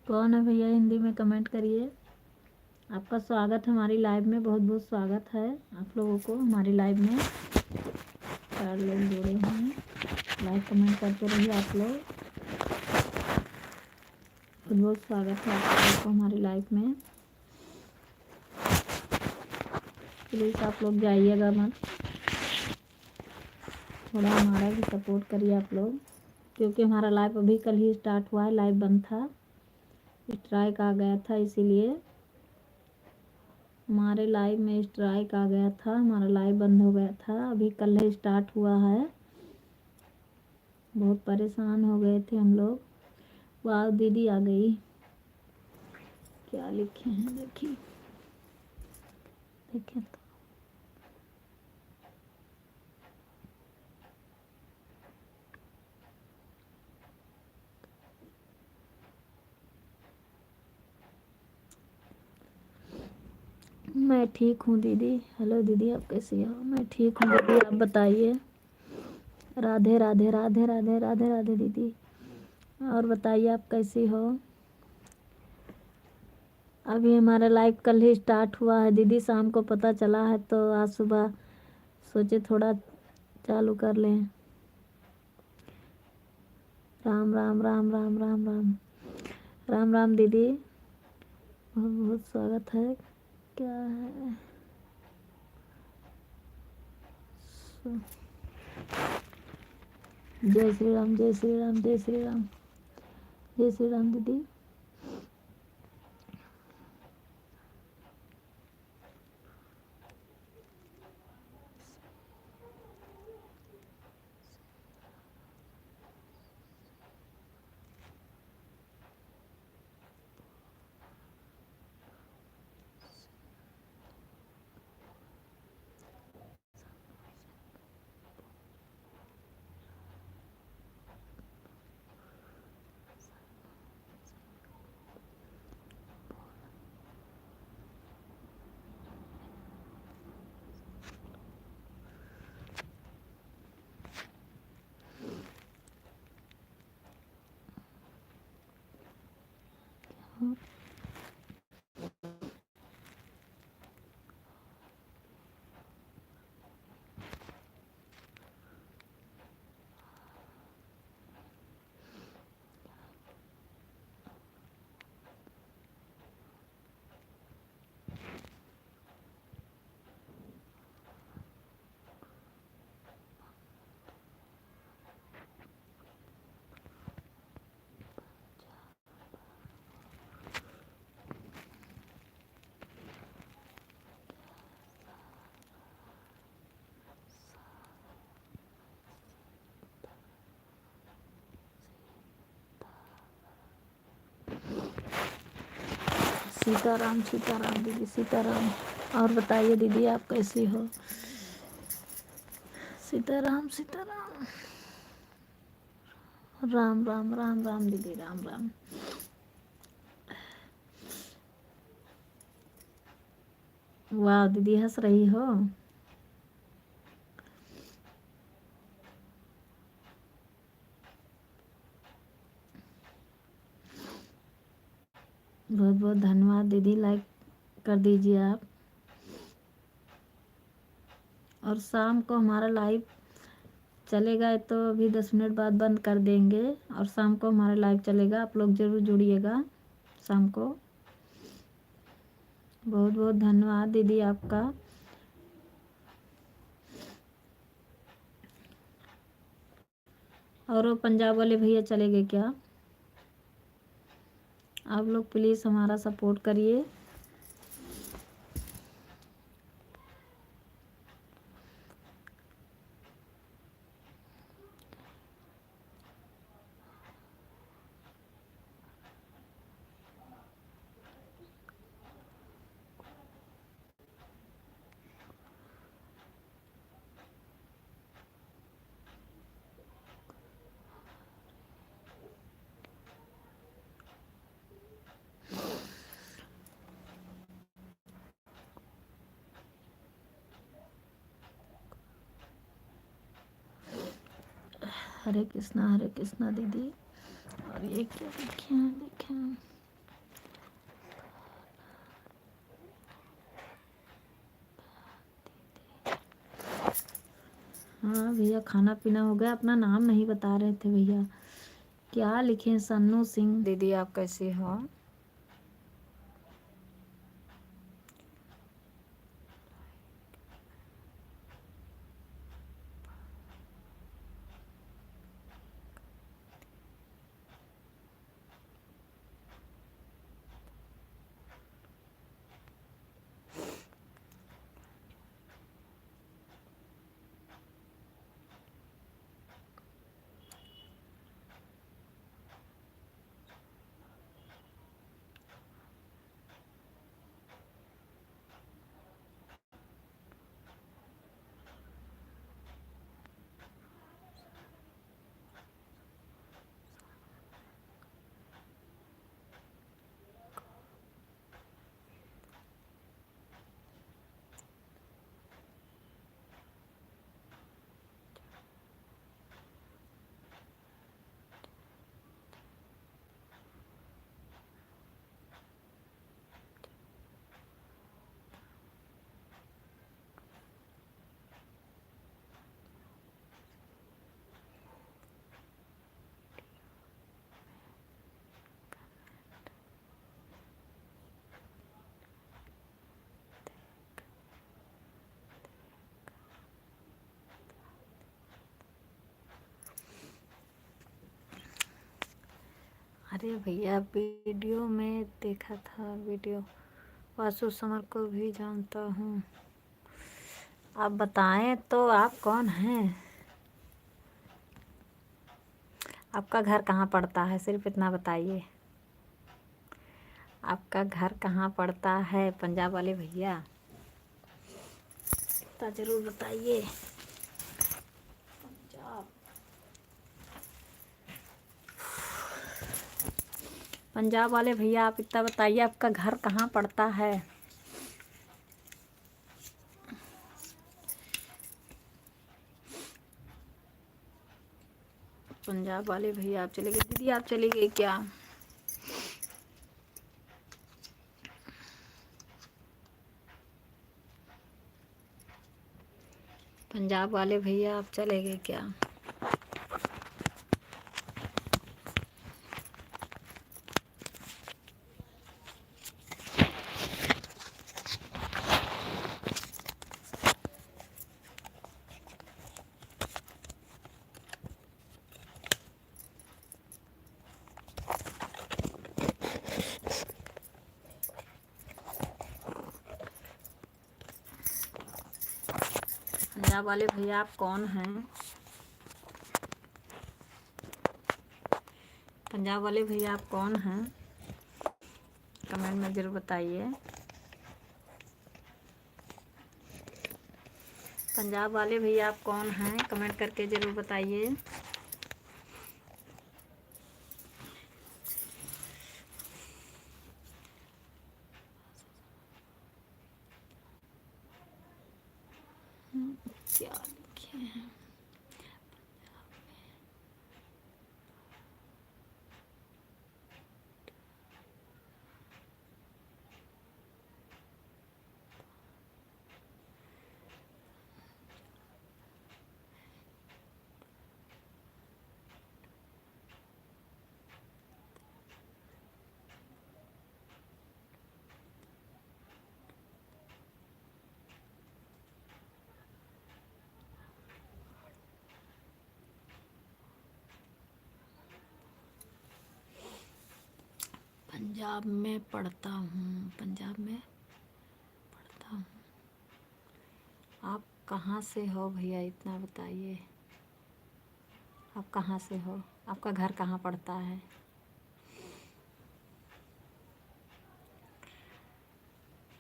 कौन है भैया, हिंदी में कमेंट करिए। आपका स्वागत है हमारी लाइव में, बहुत बहुत स्वागत है आप लोगों को हमारी लाइव में। 4 लोग जुड़े हैं, लाइक कमेंट करते रहिए आप लोग। बहुत बहुत स्वागत है आप लोगों को हमारी लाइव में। प्लीज़ आप लोग जाइएगा मत, थोड़ा हमारा भी सपोर्ट करिए आप लोग, क्योंकि हमारा लाइव अभी कल ही स्टार्ट हुआ है, लाइव बंद था, स्ट्राइक आ गया था, इसीलिए हमारे लाइव में स्ट्राइक आ गया था, हमारा लाइव बंद हो गया था, अभी कल ही स्टार्ट हुआ है। बहुत परेशान हो गए थे हम लोग। वाह दीदी आ गई, क्या लिखे हैं देखिए, देखें तो। मैं ठीक हूँ दीदी। हेलो दीदी, आप कैसी हो? मैं ठीक हूँ दीदी, आप बताइए। राधे राधे राधे राधे राधे राधे दीदी, और बताइए आप कैसी हो। अभी हमारा लाइव कल ही स्टार्ट हुआ है दीदी, शाम को पता चला है, तो आज सुबह सोचे थोड़ा चालू कर लें। राम राम राम राम राम राम राम राम दीदी, बहुत बहुत स्वागत है। क्या है जय श्री राम जय श्री राम जय श्री राम जय श्री राम दीदी। सीताराम सीताराम दीदी सीताराम। और बताइए दीदी आप कैसी हो? सीताराम सीताराम। राम राम राम राम दीदी राम राम। वाह दीदी हंस रही हो। बहुत बहुत धन्यवाद दीदी, लाइक कर दीजिए आप। और शाम को हमारा लाइव चलेगा तो अभी 10 मिनट बाद बंद कर देंगे, और शाम को हमारा लाइव चलेगा, आप लोग ज़रूर जुड़िएगा शाम को। बहुत बहुत धन्यवाद दीदी आपका। और वो पंजाब वाले भैया चले गए क्या? आप लोग प्लीज़ हमारा सपोर्ट करिए। हरे कृष्णा दीदी। और ये क्या देखें हाँ भैया, खाना पीना हो गया। अपना नाम नहीं बता रहे थे भैया, क्या लिखे? सन्नू सिंह। दीदी आप कैसे हो? अरे भैया, वीडियो में देखा था, वीडियो वासु समर को भी जानता हूँ। आप बताएं तो आप कौन हैं? आपका घर कहाँ पड़ता है? सिर्फ इतना बताइए, आपका घर कहाँ पड़ता है पंजाब वाले भैया? इतना ज़रूर बताइए। पंजाब वाले भैया आप इतना बताइए, आपका घर कहाँ पड़ता है? पंजाब वाले भैया आप चले गए। दीदी आप चले गए क्या? पंजाब वाले भैया आप चले गए क्या? पंजाब वाले भैया आप कौन हैं? पंजाब वाले भैया आप कौन हैं? कमेंट में ज़रूर बताइए। पंजाब वाले भैया आप कौन हैं, कमेंट करके ज़रूर बताइए। क्या लिखे हैं? पंजाब में पढ़ता हूँ, पंजाब में पढ़ता हूँ। आप कहाँ से हो भैया, इतना बताइए। आप कहाँ से हो, आपका घर कहाँ पड़ता है?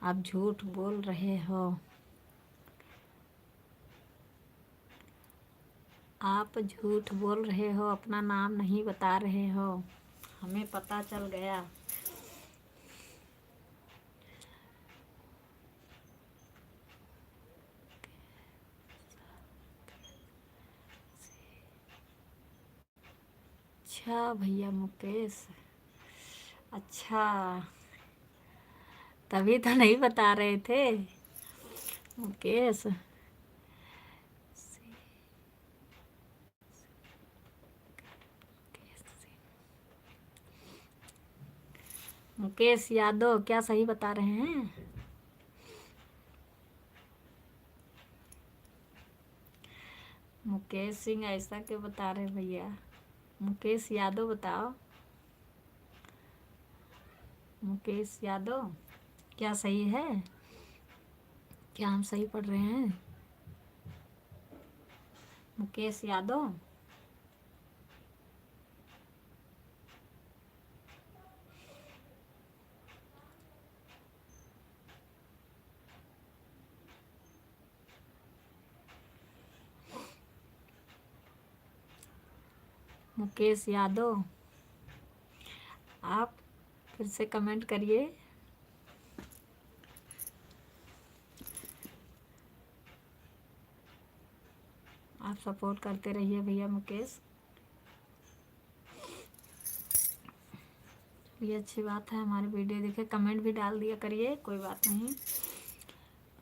आप झूठ बोल रहे हो, आप झूठ बोल रहे हो, अपना नाम नहीं बता रहे हो, हमें पता चल गया। अच्छा भैया मुकेश, अच्छा तभी तो नहीं बता रहे थे मुकेश। मुकेश यादव क्या सही बता रहे हैं? मुकेश सिंह ऐसा क्यों बता रहे भैया? मुकेश यादव बताओ, मुकेश यादव क्या सही है? क्या हम सही पढ़ रहे हैं? मुकेश यादव मुकेश यादव आप फिर से कमेंट करिए। आप सपोर्ट करते रहिए भैया मुकेश, ये अच्छी बात है। हमारी वीडियो देखे कमेंट भी डाल दिया करिए, कोई बात नहीं।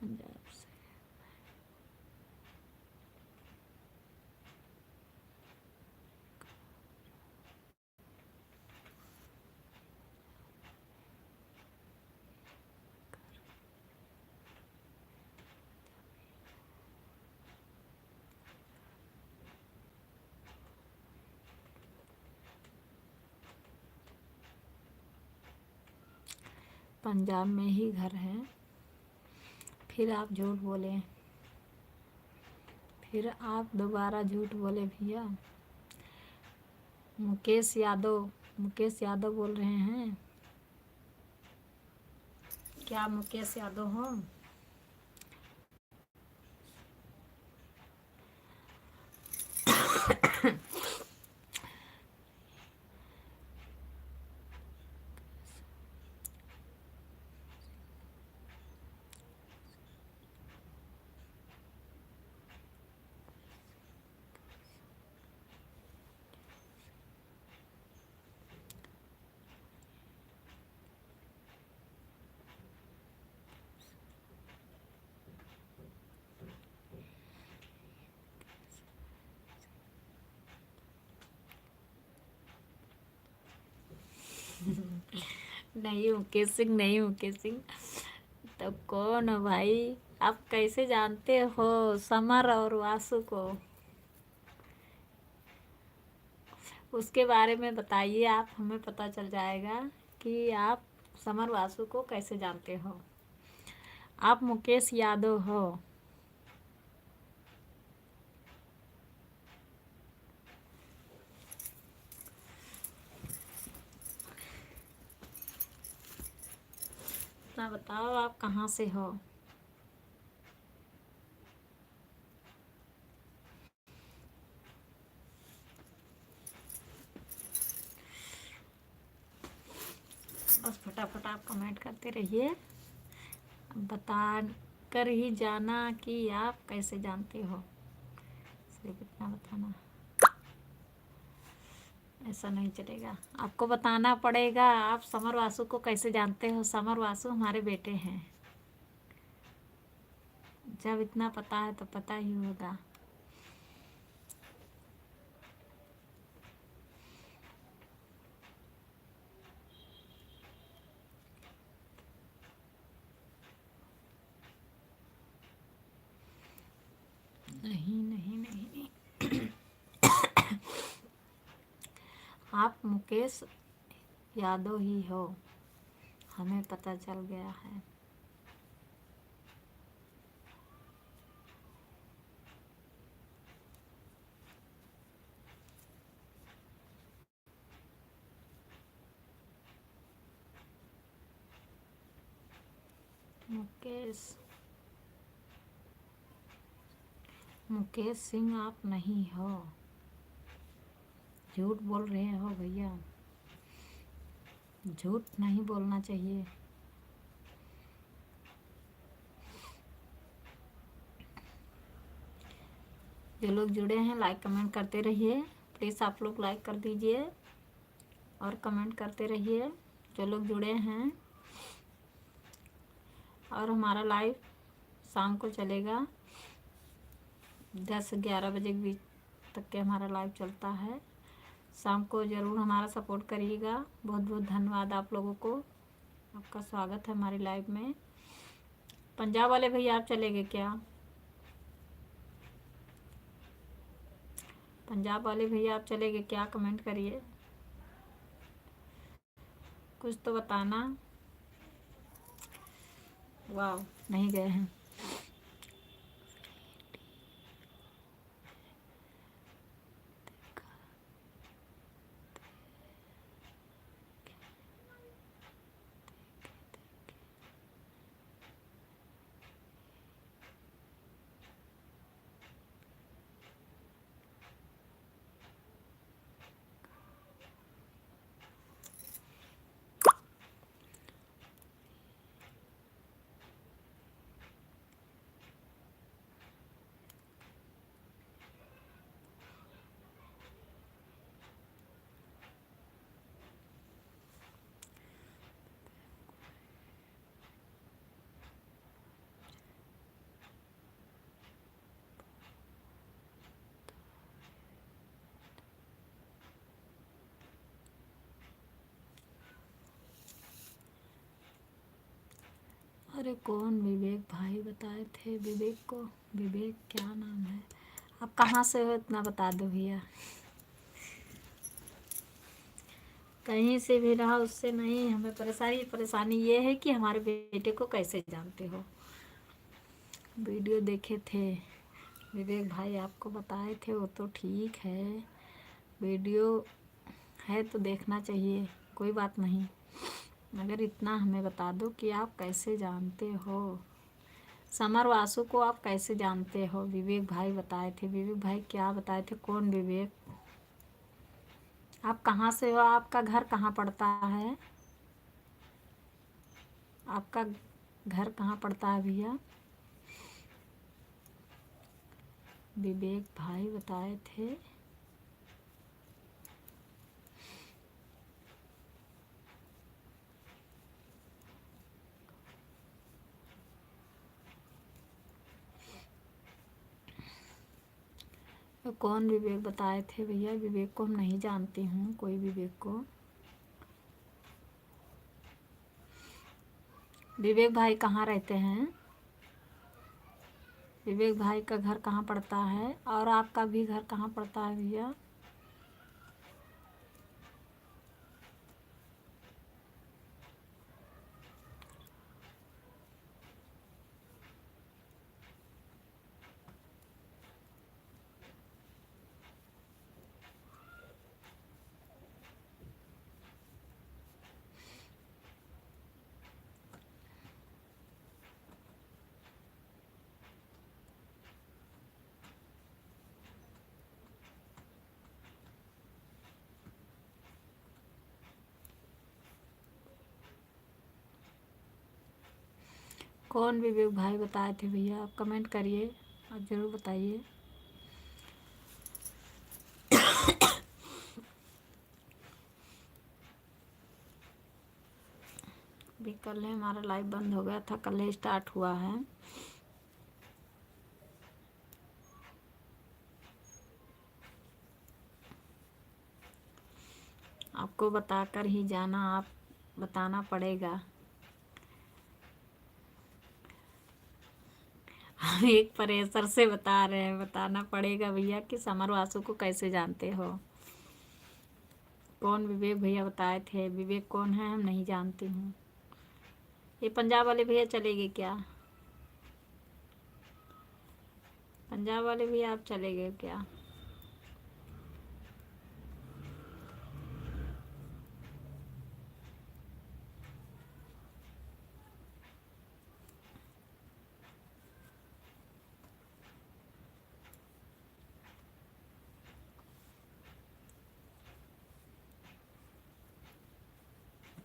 पंजाब से पंजाब में ही घर है, फिर आप झूठ बोले, फिर आप दोबारा झूठ बोले भैया। मुकेश यादव, मुकेश यादव बोल रहे हैं क्या? मुकेश यादव हो? नहीं मुकेश सिंह, नहीं मुकेश सिंह, तो कौन हो भाई? आप कैसे जानते हो समर और वासु को? उसके बारे में बताइए, आप हमें पता चल जाएगा कि आप समर वासु को कैसे जानते हो। आप मुकेश यादव हो? इतना बताओ आप कहाँ से हो। बस फटाफट आप कमेंट करते रहिए, बता कर ही जाना कि आप कैसे जानते हो, सिर्फ इतना बताना। ऐसा नहीं चलेगा, आपको बताना पड़ेगा आप समर वासु को कैसे जानते हो। समर वासु हमारे बेटे हैं। जब इतना पता है तो पता ही होगा। नहीं नहीं नहीं नहीं। आप मुकेश यादव ही हो, हमें पता चल गया है। मुकेश सिंह आप नहीं हो, झूठ बोल रहे हो भैया, झूठ नहीं बोलना चाहिए। जो लोग जुड़े हैं लाइक कमेंट करते रहिए, प्लीज़ आप लोग लाइक कर दीजिए और कमेंट करते रहिए जो लोग जुड़े हैं। और हमारा लाइव शाम को चलेगा 10-11 बजे के बीच तक के हमारा लाइव चलता है। शाम को ज़रूर हमारा सपोर्ट करिएगा। बहुत बहुत धन्यवाद आप लोगों को, आपका स्वागत है हमारे लाइव में। पंजाब वाले भैया आप चलेंगे क्या? पंजाब वाले भैया आप चलेंगे क्या? कमेंट करिए, कुछ तो बताना। वाह, नहीं गए हैं। अरे कौन विवेक भाई बताए थे विवेक को? विवेक क्या नाम है? आप कहाँ से हो इतना बता दो भैया। कहीं से भी रहा उससे नहीं हमें परेशानी ये है कि हमारे बेटे को कैसे जानते हो। वीडियो देखे थे विवेक भाई, आपको बताए थे वो तो ठीक है, वीडियो है तो देखना चाहिए, कोई बात नहीं, मगर इतना हमें बता दो कि आप कैसे जानते हो। समर वासु को आप कैसे जानते हो? विवेक भाई बताए थे। विवेक भाई क्या बताए थे? कौन विवेक? आप कहाँ से हो? आपका घर कहाँ पड़ता है? आपका घर कहाँ पड़ता है भैया? विवेक भाई बताए थे। तो कौन विवेक बताए थे भैया? विवेक को हम नहीं जानती हूँ, कोई विवेक को। विवेक भाई कहाँ रहते हैं? विवेक भाई का घर कहाँ पड़ता है? और आपका भी घर कहाँ पड़ता है भैया? कौन विवेक भाई बताए थे भैया? आप कमेंट करिए, आप ज़रूर बताइए। भी कल ही हमारा लाइव बंद हो गया था, कल ही स्टार्ट हुआ है। आपको बताकर ही जाना, आप बताना पड़ेगा। हम एक प्रेशर से बता रहे हैं, बताना पड़ेगा भैया कि समर वासु को कैसे जानते हो। कौन विवेक भैया बताए थे? विवेक कौन है? हम नहीं जानती हूँ। ये पंजाब वाले भैया चले गए क्या? पंजाब वाले भैया आप चले गए क्या?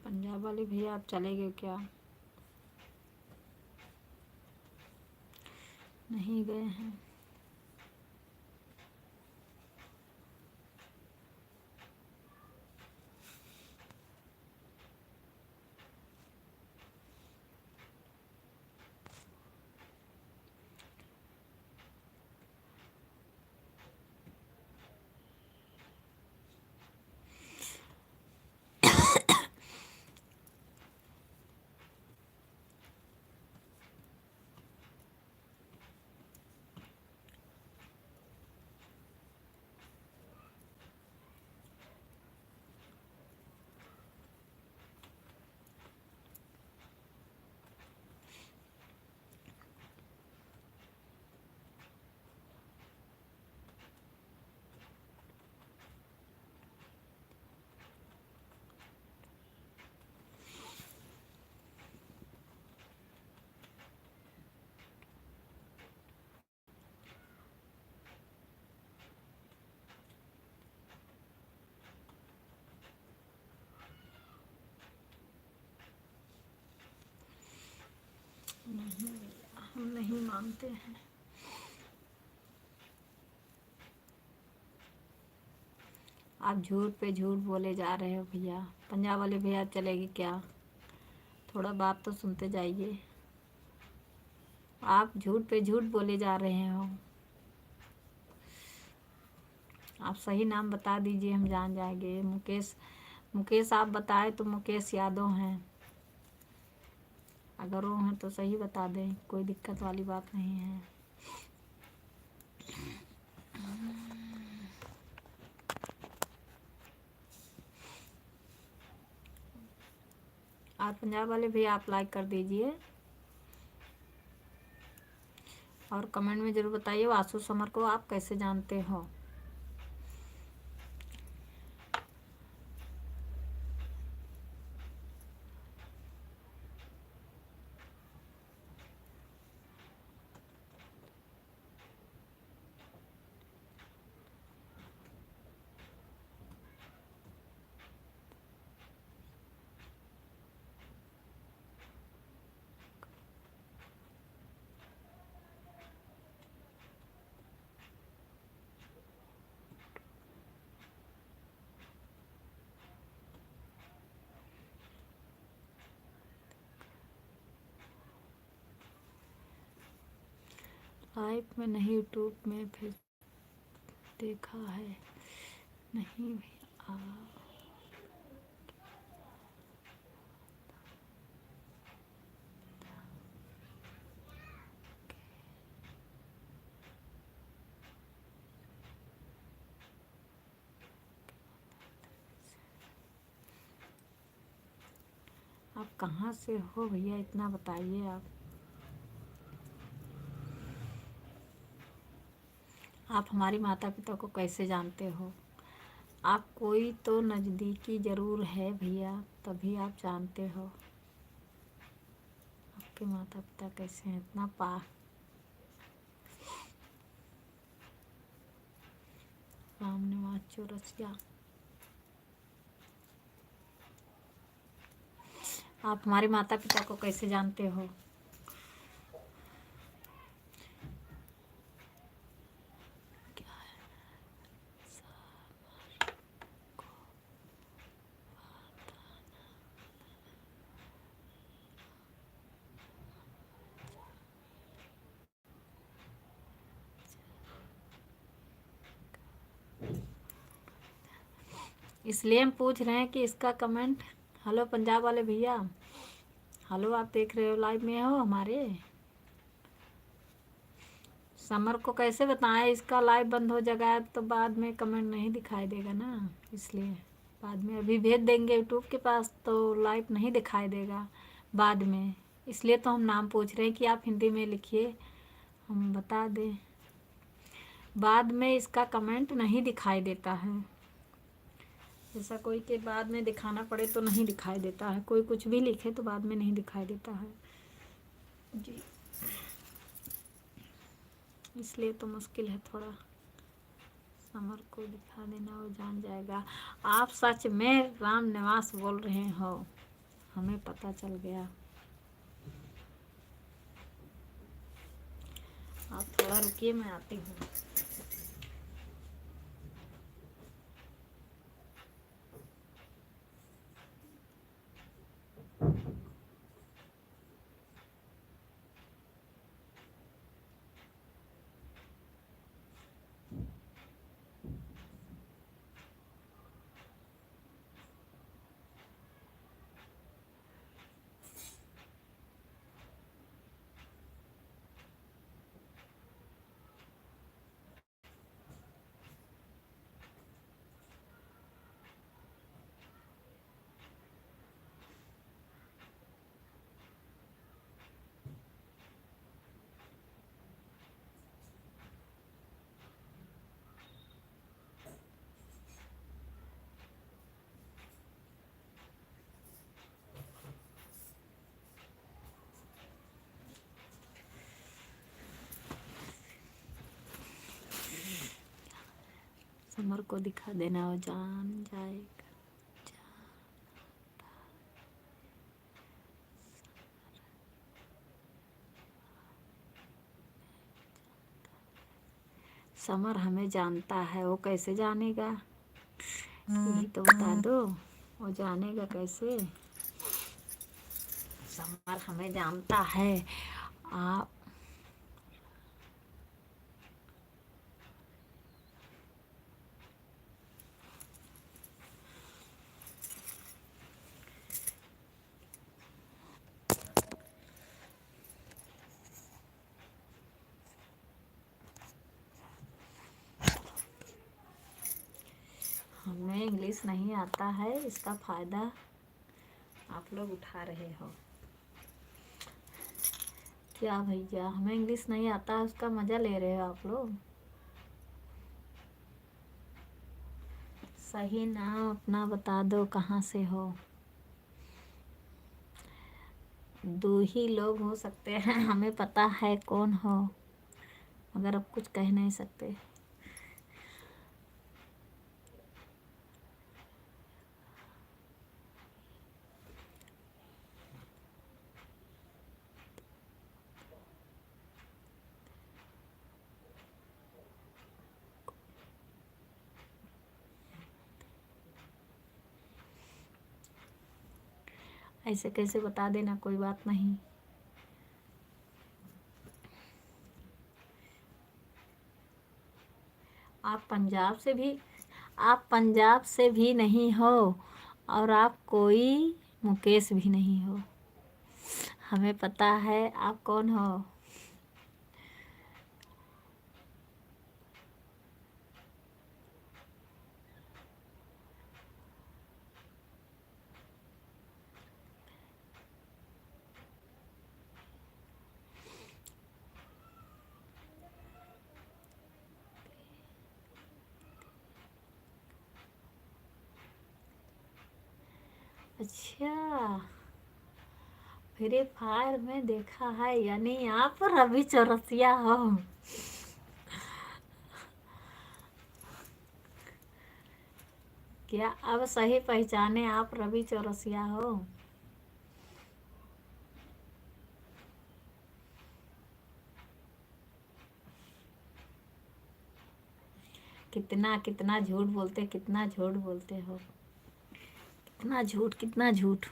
पंजाब वाले भैया आप चले गए क्या? नहीं गए हैं। नहीं भैया, हम नहीं मानते हैं। आप झूठ पे झूठ बोले जा रहे हो भैया। पंजाब वाले भैया चलेगी क्या? थोड़ा बात तो सुनते जाइए। आप झूठ पे झूठ बोले जा रहे हो। आप सही नाम बता दीजिए, हम जान जाएंगे। मुकेश, मुकेश आप बताए तो मुकेश यादव हैं। अगर वो हैं तो सही बता दें, कोई दिक्कत वाली बात नहीं है। आप पंजाब वाले भी आप लाइक कर दीजिए और कमेंट में ज़रूर बताइए वासु समर को आप कैसे जानते हो। लाइव में नहीं, यूट्यूब में फिर देखा है। नहीं भैया, आप कहाँ से हो भैया, इतना बताइए। आप हमारी माता पिता को कैसे जानते हो? आप कोई तो नज़दीकी ज़रूर है भैया, तभी आप जानते हो। आपके माता पिता कैसे हैं? इतना राम निवास चौरसिया। आप हमारे माता पिता को कैसे जानते हो? इसलिए हम पूछ रहे हैं कि इसका कमेंट। हेलो पंजाब वाले भैया, हेलो, आप देख रहे हो, लाइव में हो हमारे। समर को कैसे बताएं, इसका लाइव बंद हो जाएगा तो बाद में कमेंट नहीं दिखाई देगा ना, इसलिए बाद में अभी भेज देंगे यूट्यूब के पास तो लाइव नहीं दिखाई देगा बाद में। इसलिए तो हम नाम पूछ रहे हैं कि आप हिंदी में लिखिए, हम बता दें। बाद में इसका कमेंट नहीं दिखाई देता है, जैसा कोई के बाद में दिखाना पड़े तो नहीं दिखाई देता है, कोई कुछ भी लिखे तो बाद में नहीं दिखाई देता है जी, इसलिए तो मुश्किल है थोड़ा। समर को दिखा देना, वो जान जाएगा। आप सच में राम निवास बोल रहे हो, हमें पता चल गया। आप थोड़ा रुकिए, मैं आती हूँ। समर को दिखा देना, वो जान जाएगा। समर हमें जानता है, वो कैसे जानेगा, यही तो बता दो, वो जानेगा कैसे। समर हमें जानता है। आप हमें इंग्लिश नहीं आता है, इसका फ़ायदा आप लोग उठा रहे हो क्या भैया? हमें इंग्लिश नहीं आता है, उसका मज़ा ले रहे हो आप लोग। सही नाम अपना बता दो, कहाँ से हो। दो ही लोग हो सकते हैं, हमें पता है कौन हो, मगर अब कुछ कह नहीं सकते। ऐसे कैसे बता देना, कोई बात नहीं। आप पंजाब से भी नहीं हो, और आप कोई मुकेश भी नहीं हो, हमें पता है आप कौन हो। अच्छा, फ्री फायर में देखा है, यानी आप रवि चौरसिया हो। क्या अब सही पहचाने, आप रवि चौरसिया हो। कितना कितना झूठ बोलते, कितना झूठ बोलते हो, कितना झूठ, कितना झूठ।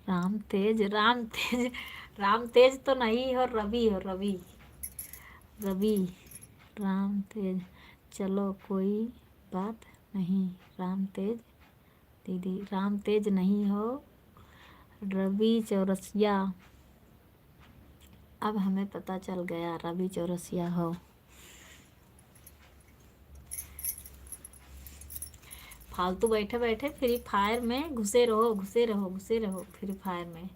राम तेज, राम तेज, राम तेज तो नहीं हो, रवि हो, रवि, रवि, राम तेज। चलो कोई बात नहीं, राम तेज दीदी, राम तेज नहीं हो, रवि चौरसिया। अब हमें पता चल गया रवि चौरसिया हो। फालतू बैठे बैठे फ्री फायर में घुसे रहो, घुसे रहो, घुसे रहो फ्री फायर में।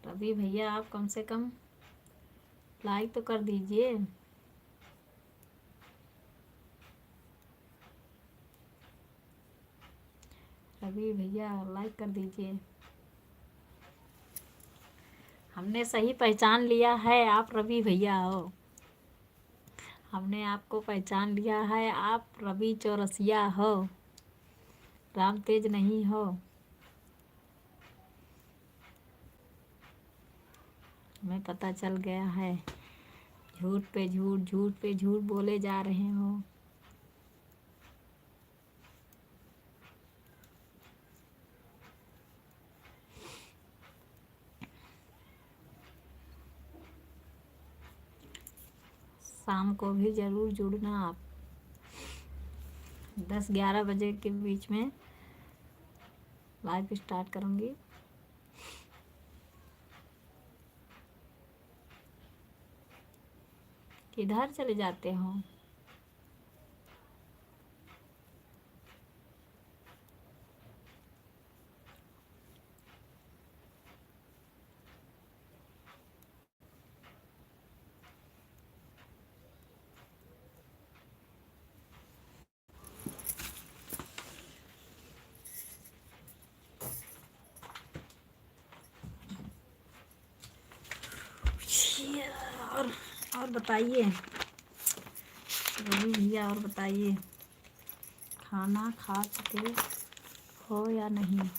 रवि भैया आप कम से कम लाइक तो कर दीजिए। रवि भैया लाइक कर दीजिए। हमने सही पहचान लिया है, आप रवि भैया हो। हमने आपको पहचान लिया है, आप रवि चौरसिया हो, राम तेज नहीं हो। हमें पता चल गया है, झूठ पे झूठ, झूठ पे झूठ बोले जा रहे हो। शाम को भी ज़रूर जुड़ना आप, 10-11 बजे के बीच में लाइव स्टार्ट करूँगी। किधर चले जाते हो? और और बताइए रवि भैया, और बताइए खाना खा चुके हो या नहीं?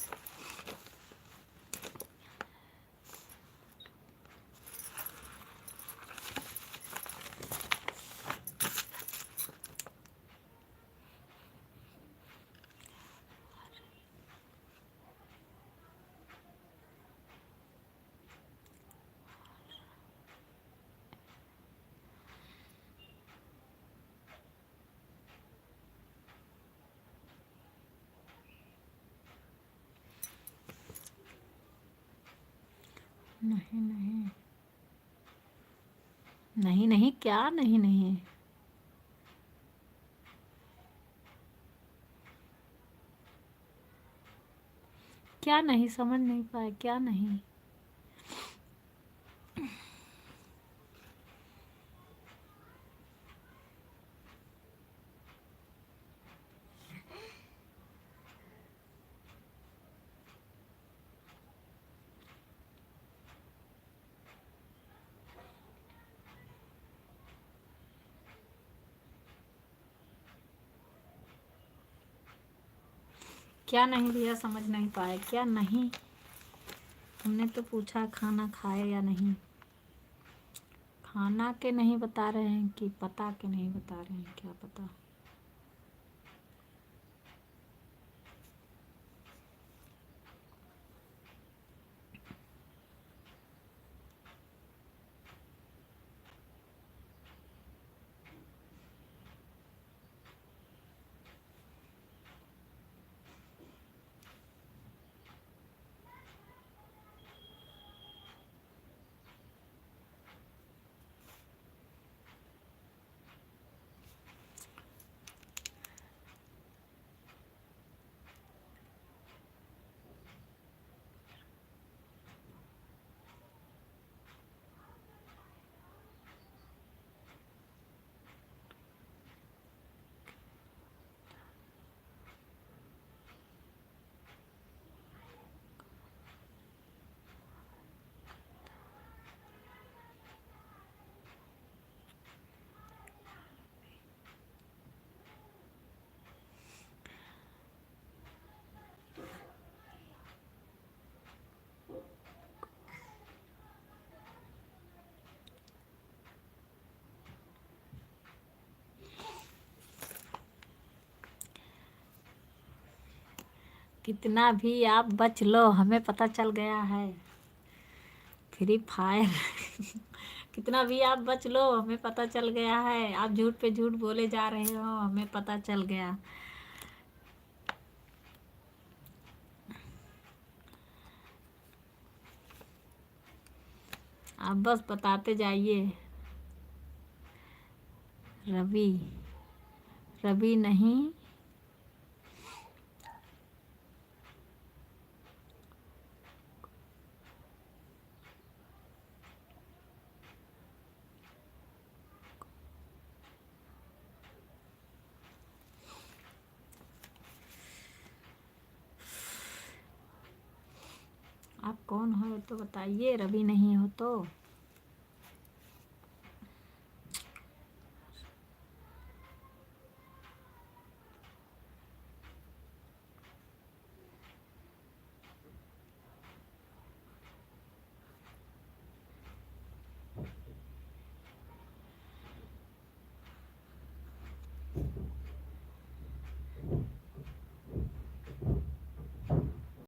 नहीं नहीं नहीं नहीं, क्या नहीं नहीं? क्या नहीं, समझ नहीं पाए, क्या नहीं? क्या नहीं भैया, समझ नहीं पाए, क्या नहीं? हमने तो पूछा खाना खाए या नहीं। खाना के नहीं बता रहे हैं कि पता के नहीं बता रहे हैं, क्या पता। कितना भी आप बच लो हमें पता चल गया है। फ्री फायर कितना भी आप बच लो हमें पता चल गया है। आप झूठ पे झूठ बोले जा रहे हो हमें पता चल गया। आप बस बताते जाइए। रवि रवि नहीं, आप कौन हो तो बताइए। रवि नहीं हो तो